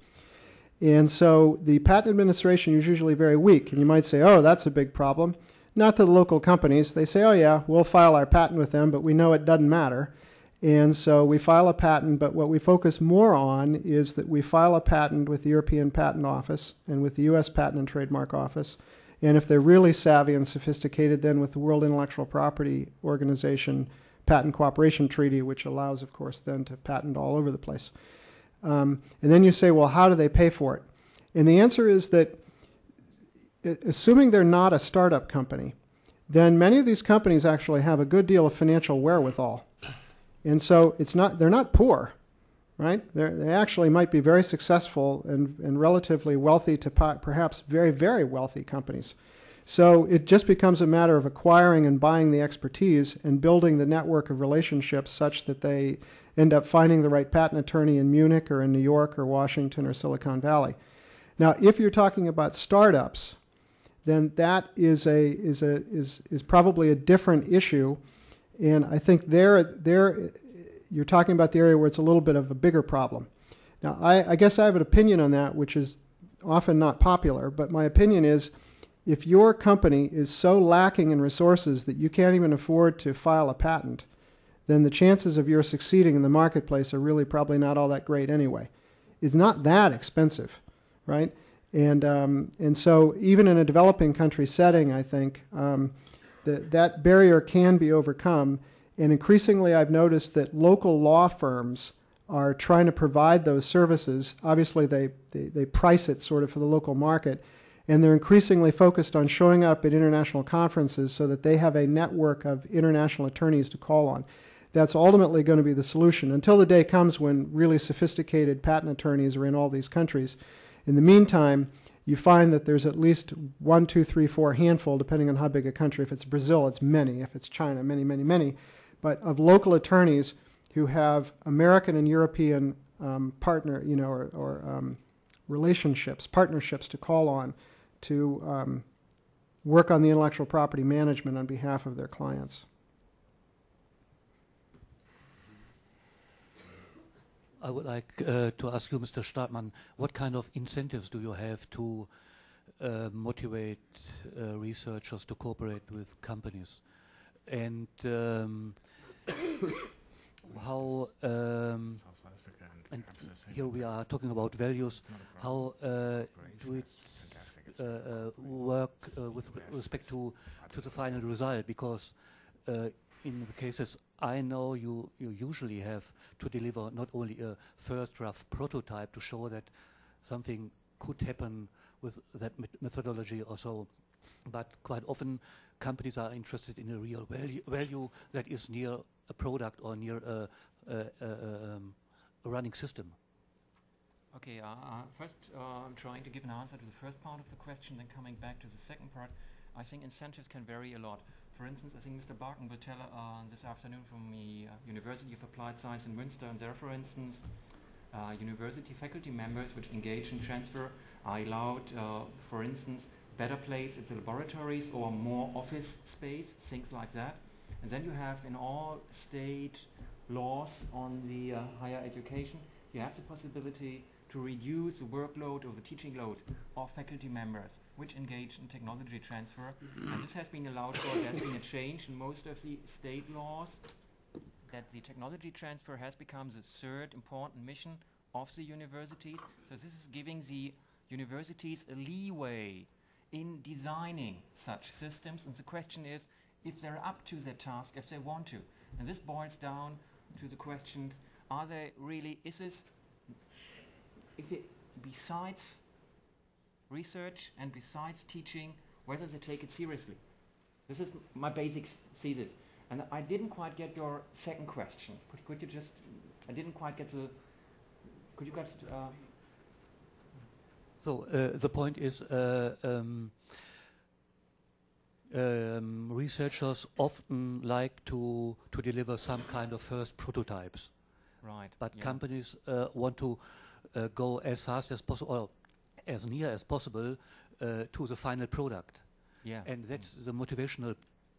And so the patent administration is usually very weak, and you might say, oh, that's a big problem. Not to the local companies. They say, oh yeah, we'll file our patent with them, but we know it doesn't matter. And so we file a patent, but what we focus more on is that we file a patent with the European Patent Office and with the U.S. Patent and Trademark Office. And if they're really savvy and sophisticated, then with the World Intellectual Property Organization Patent Cooperation Treaty, which allows, of course, then to patent all over the place. And then you say, well, how do they pay for it? And the answer is that, assuming they're not a startup company, then many of these companies actually have a good deal of financial wherewithal. And so they're not poor, right? They actually might be very successful and relatively wealthy to perhaps very, very wealthy companies. So it just becomes a matter of acquiring and buying the expertise and building the network of relationships such that they end up finding the right patent attorney in Munich or in New York or Washington or Silicon Valley. Now, if you're talking about startups, then that is probably a different issue. And I think there you're talking about the area where it's a little bit of a bigger problem. Now, I guess I have an opinion on that, which is often not popular, but my opinion is if your company is so lacking in resources that you can't even afford to file a patent, then the chances of your succeeding in the marketplace are really probably not all that great anyway. It's not that expensive, right? And so even in a developing country setting, I think that barrier can be overcome. And increasingly, I've noticed that local law firms are trying to provide those services. Obviously, they price it sort of for the local market, and they're increasingly focused on showing up at international conferences so that they have a network of international attorneys to call on. That's ultimately going to be the solution until the day comes when really sophisticated patent attorneys are in all these countries. In the meantime, you find that there's at least 1, 2, 3, 4 handful, depending on how big a country. If it's Brazil, it's many. If it's China, many, many, many. But of local attorneys who have American and European partner, or relationships, partnerships to call on to work on the intellectual property management on behalf of their clients. I would like to ask you, Mr. Steadman, what kind of incentives do you have to motivate researchers to cooperate with companies? And how, and here we are talking about values, how do it work with respect to the final result? Because in the cases I know, you usually have to deliver not only a first draft prototype to show that something could happen with that methodology or so, but quite often companies are interested in a real value that is near a product or near a running system. Okay, first I'm trying to give an answer to the first part of the question, then coming back to the second part. I think incentives can vary a lot. For instance, I think Mr. Barton will tell this afternoon from the University of Applied Science in Münster, and there, for instance, university faculty members which engage in transfer are allowed, for instance, better place at the laboratories or more office space, things like that. And then you have in all state laws on the higher education, you have the possibility to reduce the workload or the teaching load of faculty members which engage in technology transfer. And this has been allowed for. There has been a change in most of the state laws that the technology transfer has become the third important mission of the universities. So this is giving the universities a leeway in designing such systems. And the question is if they're up to their task, if they want to. And this boils down to the question, are they really, is this, if it, besides research and besides teaching, whether they take it seriously? This is my basic thesis. And I didn't quite get your second question. Could you just, I didn't quite get the, could you guys, So the point is researchers often like to deliver some kind of first prototypes. right? But yeah. companies want to go as fast as possible, or as near as possible, to the final product. Yeah. And that's the motivational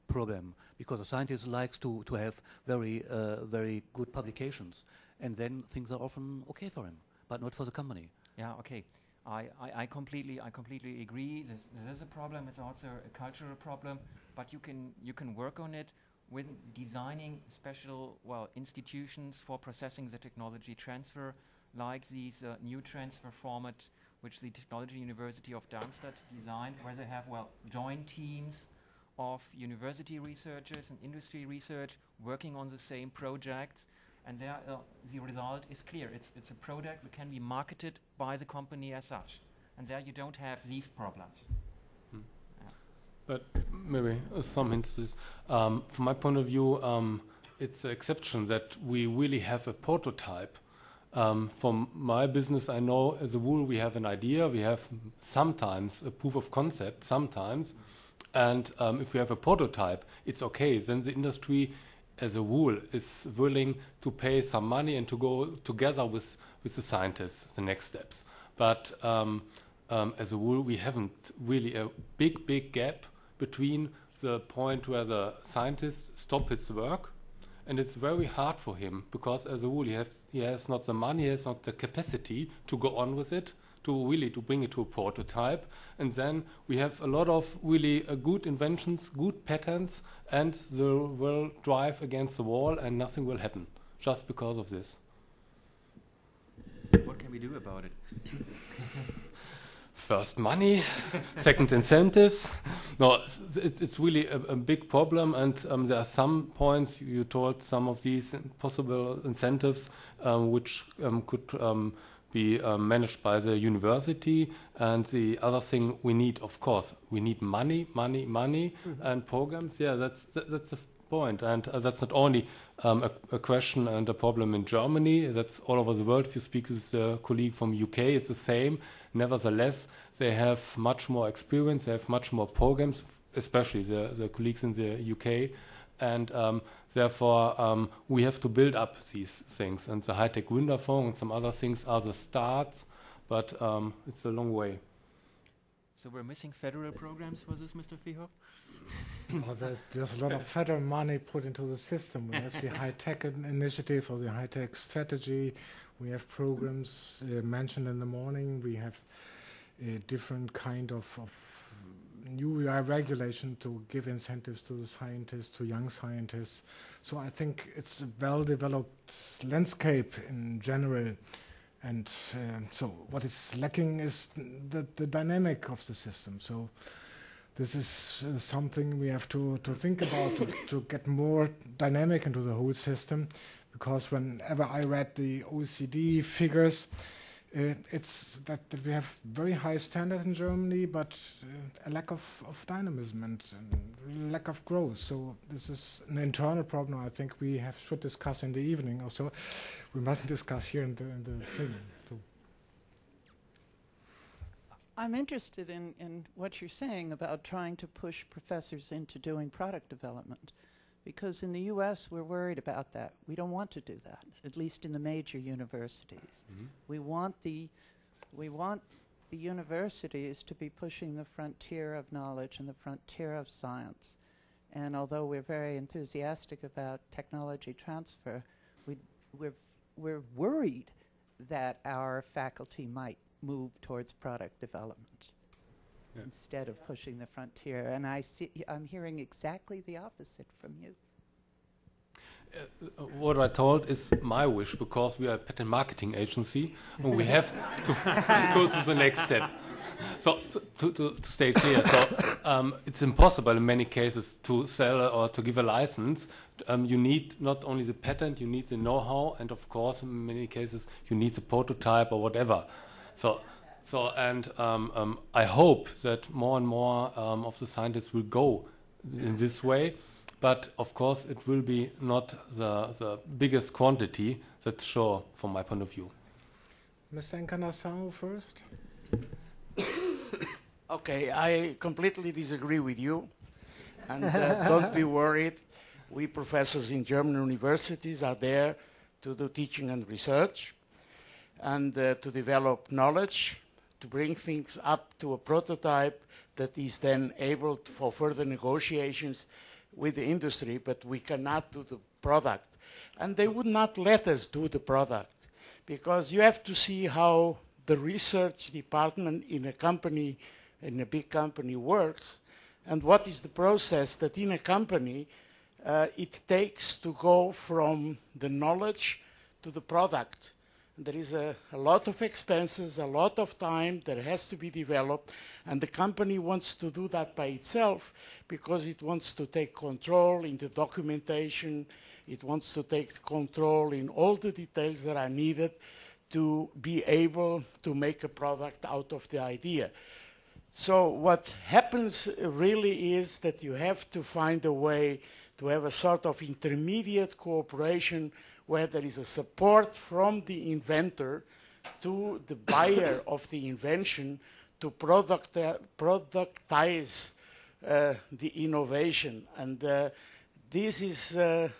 problem, because a scientist likes to have very good publications, and then things are often okay for him, but not for the company. Yeah, okay. I completely agree. This is a problem. It's also a cultural problem, but you can work on it with designing special institutions for processing the technology transfer, like these new transfer format which the Technology University of Darmstadt designed, where they have joint teams of university researchers and industry research working on the same projects. And there, the result is clear. It's a product that can be marketed by the company as such. And there you don't have these problems. Hmm. Yeah. But maybe some hints is, from my point of view, it's an exception that we really have a prototype. From my business, I know as a rule we have an idea. We have sometimes a proof of concept, sometimes. And if we have a prototype, it's okay. Then the industry as a rule is willing to pay some money and to go together with the scientists, the next steps. But as a rule, we haven't really a big gap between the point where the scientist stops his work and it's very hard for him because, as a rule, he has not the money, he has not the capacity to go on with it, to bring it to a prototype. And then we have a lot of really good inventions, good patents, and they will drive against the wall, and nothing will happen just because of this. What can we do about it? First, money. Second, incentives. No, it's really a big problem, and there are some points you told, some of these possible incentives which could be managed by the university. And the other thing we need, of course, we need money, and programs. Yeah, that's the point, and that's not only a question and a problem in Germany. That's all over the world. If you speak with a colleague from UK, it's the same. Nevertheless, they have much more experience. They have much more programs, especially the colleagues in the UK, and therefore we have to build up these things. And the high-tech Gründerfonds and some other things are the starts, but it's a long way. So we're missing federal programs for this, Mr. Viehoff? Well, there's a lot of federal money put into the system. We have the high-tech initiative or the high-tech strategy. We have programs mentioned in the morning. We have a different kind of new regulation to give incentives to the scientists, to young scientists. So I think it's a well-developed landscape in general. And so what is lacking is the dynamic of the system. So this is something we have to think about to get more dynamic into the whole system, because whenever I read the OECD figures, it's that we have very high standard in Germany, but a lack of dynamism and lack of growth. So this is an internal problem I think we should discuss in the evening, or so. We mustn't discuss here in the thing. So. I'm interested in what you're saying about trying to push professors into doing product development, because in the US we're worried about that. We don't want to do that, at least in the major universities. Mm-hmm. We want the universities to be pushing the frontier of knowledge and the frontier of science. And although we're very enthusiastic about technology transfer, we're worried that our faculty might move towards product development instead of pushing the frontier. And I'm hearing exactly the opposite from you. What I told is my wish, because we are a patent marketing agency and we have to go to the next step. So to stay clear, so it's impossible in many cases to sell or to give a license. You need not only the patent, you need the know-how, and of course in many cases you need the prototype or whatever. And I hope that more and more of the scientists will go in this way, but of course it will be not the biggest quantity. That's sure from my point of view. Mr. Encarnação first. Okay, I completely disagree with you, and don't be worried. We professors in German universities are there to do teaching and research, and to develop knowledge, to bring things up to a prototype that is then able for further negotiations with the industry, but we cannot do the product. And they would not let us do the product, because you have to see how the research department in a company, in a big company, works, and what is the process that in a company it takes to go from the knowledge to the product. There is a lot of expenses, a lot of time that has to be developed, and the company wants to do that by itself because it wants to take control in the documentation, it wants to take control in all the details that are needed to be able to make a product out of the idea. So what happens really is that you have to find a way to have a sort of intermediate cooperation where there is a support from the inventor to the buyer of the invention to productize the innovation. And this is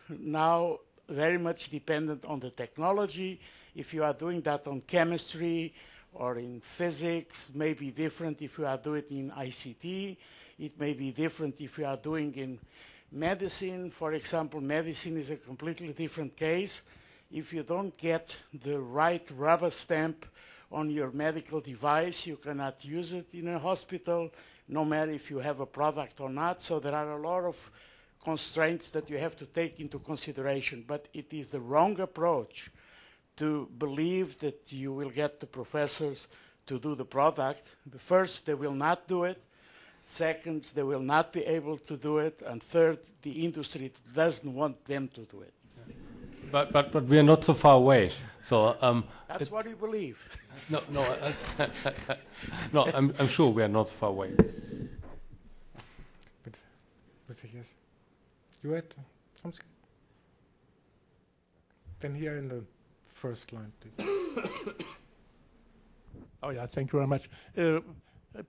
now very much dependent on the technology. If you are doing that on chemistry or in physics, may be different if you are doing it in ICT. It may be different if you are doing in Medicine, for example, medicine is a completely different case. If you don't get the right rubber stamp on your medical device, you cannot use it in a hospital, no matter if you have a product or not. So there are a lot of constraints that you have to take into consideration. But it is the wrong approach to believe that you will get the professors to do the product. First, they will not do it. Second, they will not be able to do it. And third, the industry doesn't want them to do it. But we are not so far away. So that's what you believe. No, no, I'm sure we are not far away. But yes, you had something. Then here in the first line, please. Oh yeah, thank you very much.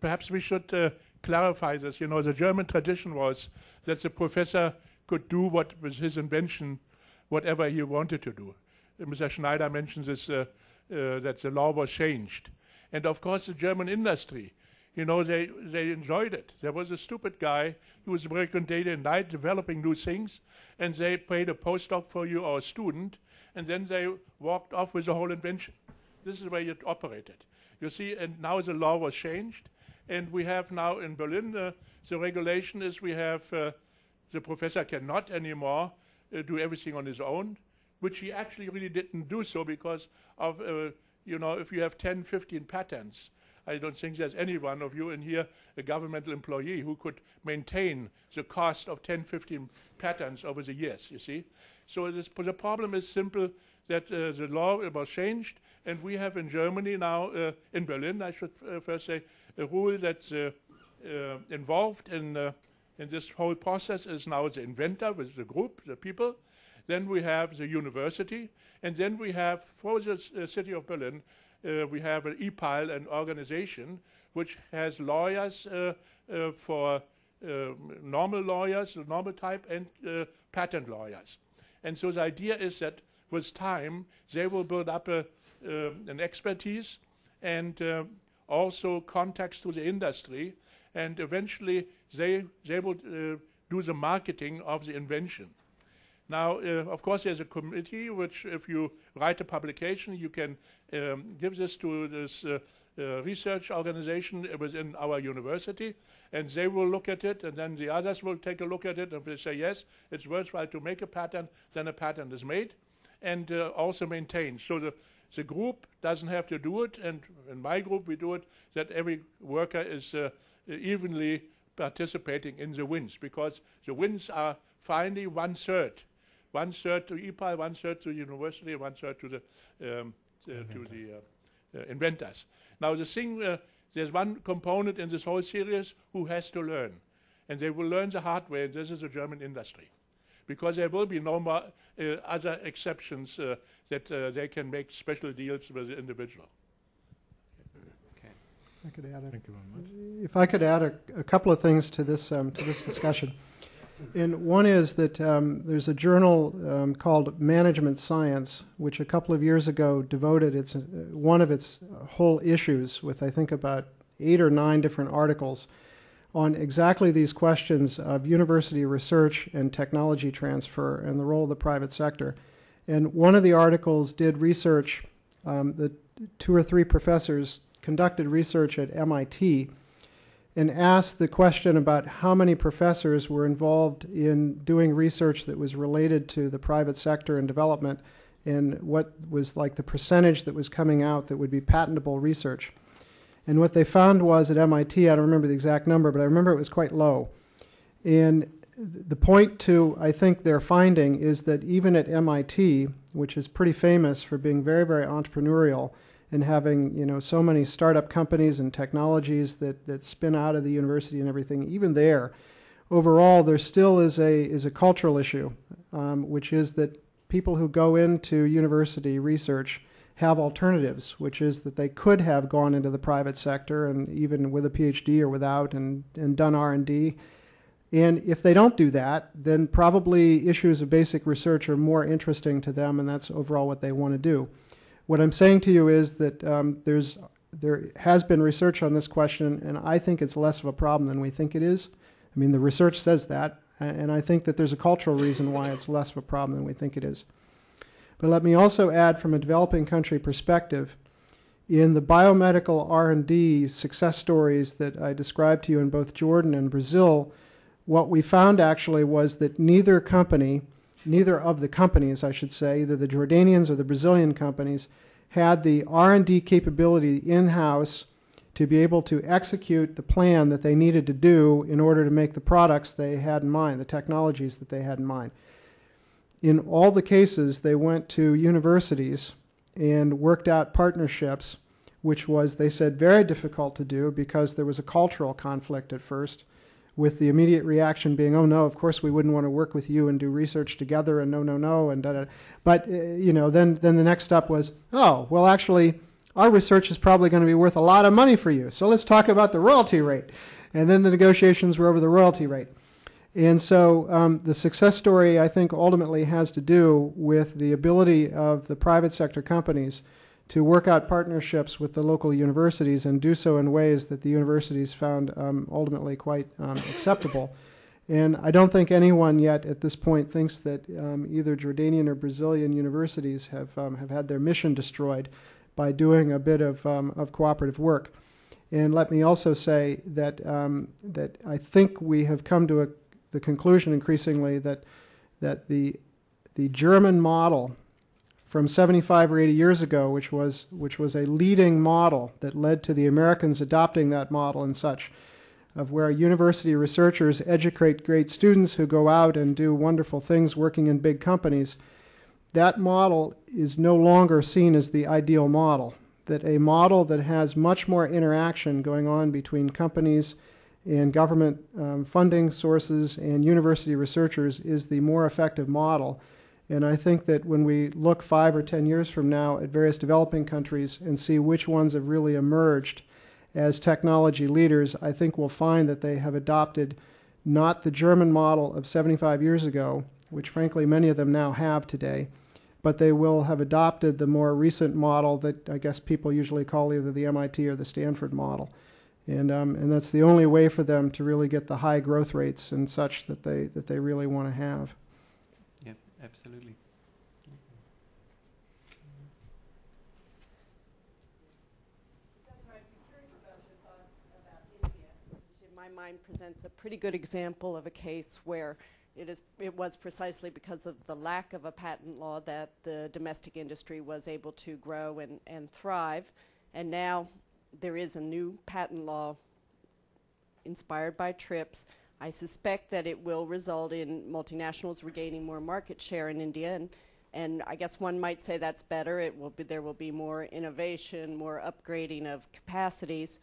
Perhaps we should clarify this. You know, the German tradition was that the professor could do what was his invention, whatever he wanted to do. Mr. Schneider mentions this, that the law was changed. And of course the German industry, you know, they enjoyed it. There was a stupid guy who was working day and night developing new things, and they paid a postdoc for you or a student, and then they walked off with the whole invention. This is the way it operated. You see, and now the law was changed, and we have now in Berlin, the regulation is we have the professor cannot anymore do everything on his own, which he actually really didn't do so because of, you know, if you have 10, 15 patents, I don't think there's any one of you in here, a governmental employee, who could maintain the cost of 10, 15 patents over the years, you see. So the problem is simple, that the law was changed, and we have in Germany now, in Berlin, I should first say, a rule that's involved in this whole process is now the inventor with the group, the people. Then we have the university, and then we have, for the city of Berlin, we have an EPIL, an organization, which has lawyers for normal lawyers, normal type, and patent lawyers. And so the idea is that with time, they will build up an expertise and also contacts to the industry, and eventually they will do the marketing of the invention. Now, of course, there's a committee which, if you write a publication, you can give this to this research organization within our university, and they will look at it, and then the others will take a look at it, and if they say, yes, it's worthwhile to make a patent, then a patent is made and also maintained. So the group doesn't have to do it, and in my group we do it, that every worker is evenly participating in the wins, because the wins are finally 1/3. 1/3 to EPIL, 1/3 to the university, 1/3 to the inventors. Now the thing, there's one component in this whole series who has to learn, and they will learn the hard way, and this is the German industry, because there will be no more other exceptions that they can make special deals with the individual. I could add Thank you very much. If I could add a couple of things to this discussion. And one is that there's a journal called Management Science, which a couple of years ago devoted one of its whole issues with, I think, about 8 or 9 different articles on exactly these questions of university research and technology transfer and the role of the private sector. And one of the articles did research, the 2 or 3 professors conducted research at MIT and asked the question about how many professors were involved in doing research that was related to the private sector and development, and what was like the percentage that was coming out that would be patentable research. And what they found was at MIT, I don't remember the exact number, but I remember it was quite low. And the point to, I think, their finding is that even at MIT, which is pretty famous for being very, very entrepreneurial, and having, you know, so many startup companies and technologies that spin out of the university and everything, even there, overall, there still is a cultural issue, which is that people who go into university research have alternatives, which is that they could have gone into the private sector and even with a PhD or without and done R&D. And if they don't do that, then probably issues of basic research are more interesting to them, and that's overall what they want to do. What I'm saying to you is that there has been research on this question, and I think it's less of a problem than we think it is. I mean, the research says that. And I think that there's a cultural reason why it's less of a problem than we think it is. But let me also add, from a developing country perspective, in the biomedical R&D success stories that I described to you in both Jordan and Brazil, what we found actually was that neither of the companies, I should say, either the Jordanians or the Brazilian companies, had the R&D capability in-house to be able to execute the plan that they needed to do in order to make the products they had in mind, the technologies that they had in mind. In all the cases, they went to universities and worked out partnerships, which was, they said, very difficult to do because there was a cultural conflict at first, with the immediate reaction being, oh no, of course we wouldn't want to work with you and do research together, and no, and da-da. But, then the next step was, oh, well actually, our research is probably going to be worth a lot of money for you, so let's talk about the royalty rate. And then the negotiations were over the royalty rate. And so the success story, I think, ultimately has to do with the ability of the private sector companies to work out partnerships with the local universities and do so in ways that the universities found ultimately quite acceptable. And I don't think anyone yet at this point thinks that either Jordanian or Brazilian universities have had their mission destroyed by doing a bit of cooperative work. And let me also say that that I think we have come to the conclusion increasingly that the German model from 75 or 80 years ago, which was a leading model that led to the Americans adopting that model and such, of where university researchers educate great students who go out and do wonderful things working in big companies, that model is no longer seen as the ideal model. That a model that has much more interaction going on between companies and government funding sources and university researchers is the more effective model. And I think that when we look 5 or 10 years from now at various developing countries and see which ones have really emerged as technology leaders, I think we'll find that they have adopted not the German model of 75 years ago, which frankly many of them now have today, but they will have adopted the more recent model that I guess people usually call either the MIT or the Stanford model. And that's the only way for them to really get the high growth rates and such that they really want to have. Yep, absolutely. In my mind presents a pretty good example of a case where it was precisely because of the lack of a patent law that the domestic industry was able to grow and thrive. And now there is a new patent law inspired by TRIPS. I suspect that it will result in multinationals regaining more market share in India, and I guess one might say that's better. There will be more innovation, more upgrading of capacities,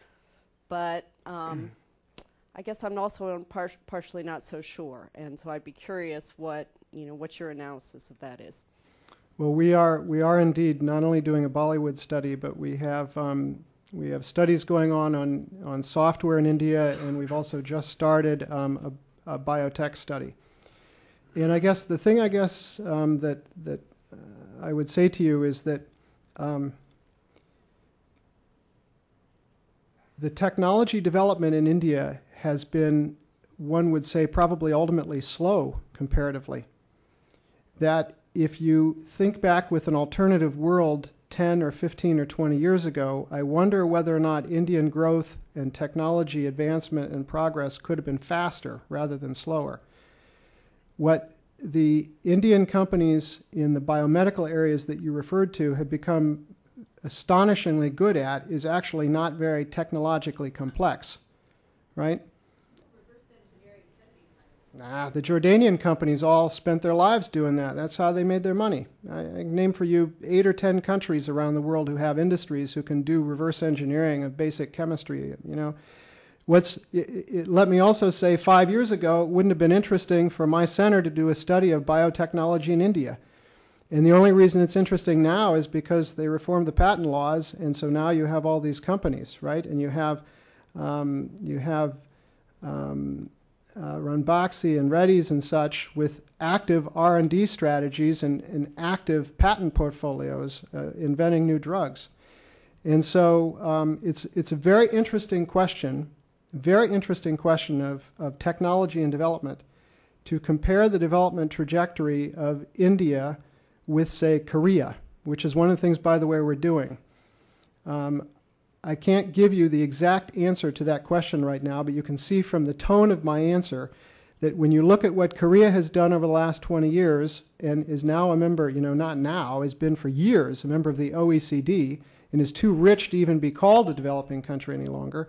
but I guess I'm also partially not so sure, and so I'd be curious what your analysis of that is. Well, we are indeed not only doing a Bollywood study, but we have studies going on software in India, and we've also just started a biotech study. And I guess the thing that I would say to you is that the technology development in India has been, one would say, probably ultimately slow comparatively. That if you think back with an alternative world 10 or 15 or 20 years ago, I wonder whether or not Indian growth and technology advancement and progress could have been faster rather than slower. What the Indian companies in the biomedical areas that you referred to have become astonishingly good at is actually not very technologically complex, right? The Jordanian companies all spent their lives doing that. That's how they made their money. I can name for you 8 or 10 countries around the world who have industries who can do reverse engineering of basic chemistry. Let me also say, 5 years ago, it wouldn't have been interesting for my center to do a study of biotechnology in India. And the only reason it's interesting now is because they reformed the patent laws, and so now you have all these companies, right? And you have Ranbaxy and Reddy's and such with active R&D strategies and active patent portfolios inventing new drugs. And so it's a very interesting question of technology and development. to compare the development trajectory of India with, say, Korea, which is one of the things, by the way, we're doing. I can't give you the exact answer to that question right now, but you can see from the tone of my answer that when you look at what Korea has done over the last 20 years and is now a member, not now, has been for years a member of the OECD and is too rich to even be called a developing country any longer,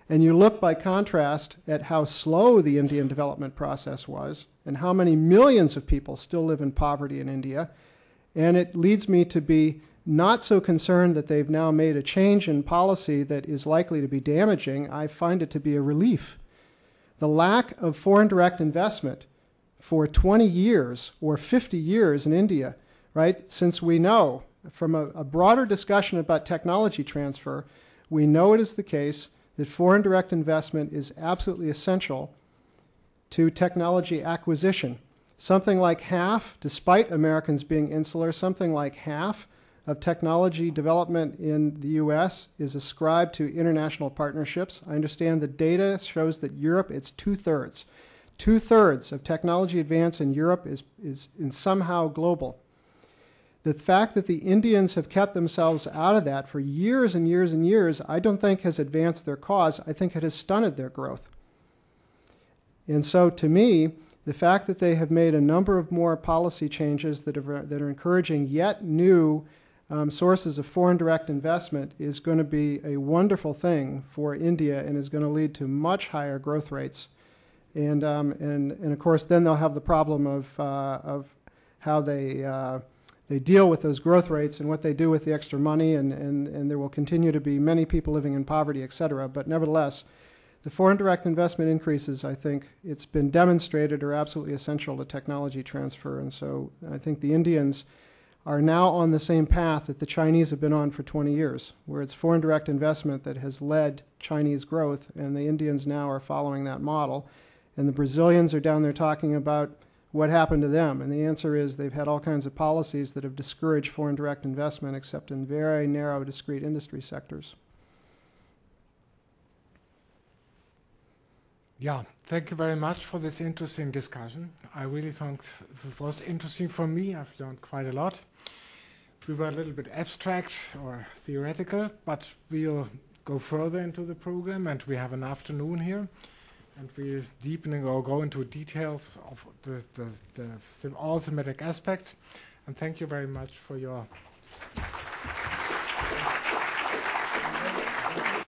and you look by contrast at how slow the Indian development process was and how many millions of people still live in poverty in India, and it leads me to be not so concerned that they've now made a change in policy that is likely to be damaging. I find it to be a relief. The lack of foreign direct investment for 20 years or 50 years in India, right, since we know from a broader discussion about technology transfer, we know it is the case that foreign direct investment is absolutely essential to technology acquisition. Something like half, despite Americans being insular, something like half of technology development in the US is ascribed to international partnerships. I understand the data shows that Europe, it's 2/3. 2/3 of technology advance in Europe is somehow global. The fact that the Indians have kept themselves out of that for years and years and years, I don't think has advanced their cause. I think it has stunted their growth. And so to me, the fact that they have made a number of more policy changes that are encouraging yet new sources of foreign direct investment is going to be a wonderful thing for India and is going to lead to much higher growth rates. And of course, then they'll have the problem of how they deal with those growth rates and what they do with the extra money, and there will continue to be many people living in poverty, et cetera. But nevertheless, the foreign direct investment increases, I think it's been demonstrated, are absolutely essential to technology transfer. And so I think the Indians are now on the same path that the Chinese have been on for 20 years, where it's foreign direct investment that has led Chinese growth, and the Indians now are following that model. And the Brazilians are down there talking about what happened to them. And the answer is they've had all kinds of policies that have discouraged foreign direct investment, except in very narrow, discrete industry sectors. Yeah, thank you very much for this interesting discussion. I really think it was interesting for me. I've learned quite a lot. We were a little bit abstract or theoretical, but we'll go further into the program, and we have an afternoon here, and we're deepening or go into details of the all thematic aspects. And thank you very much for your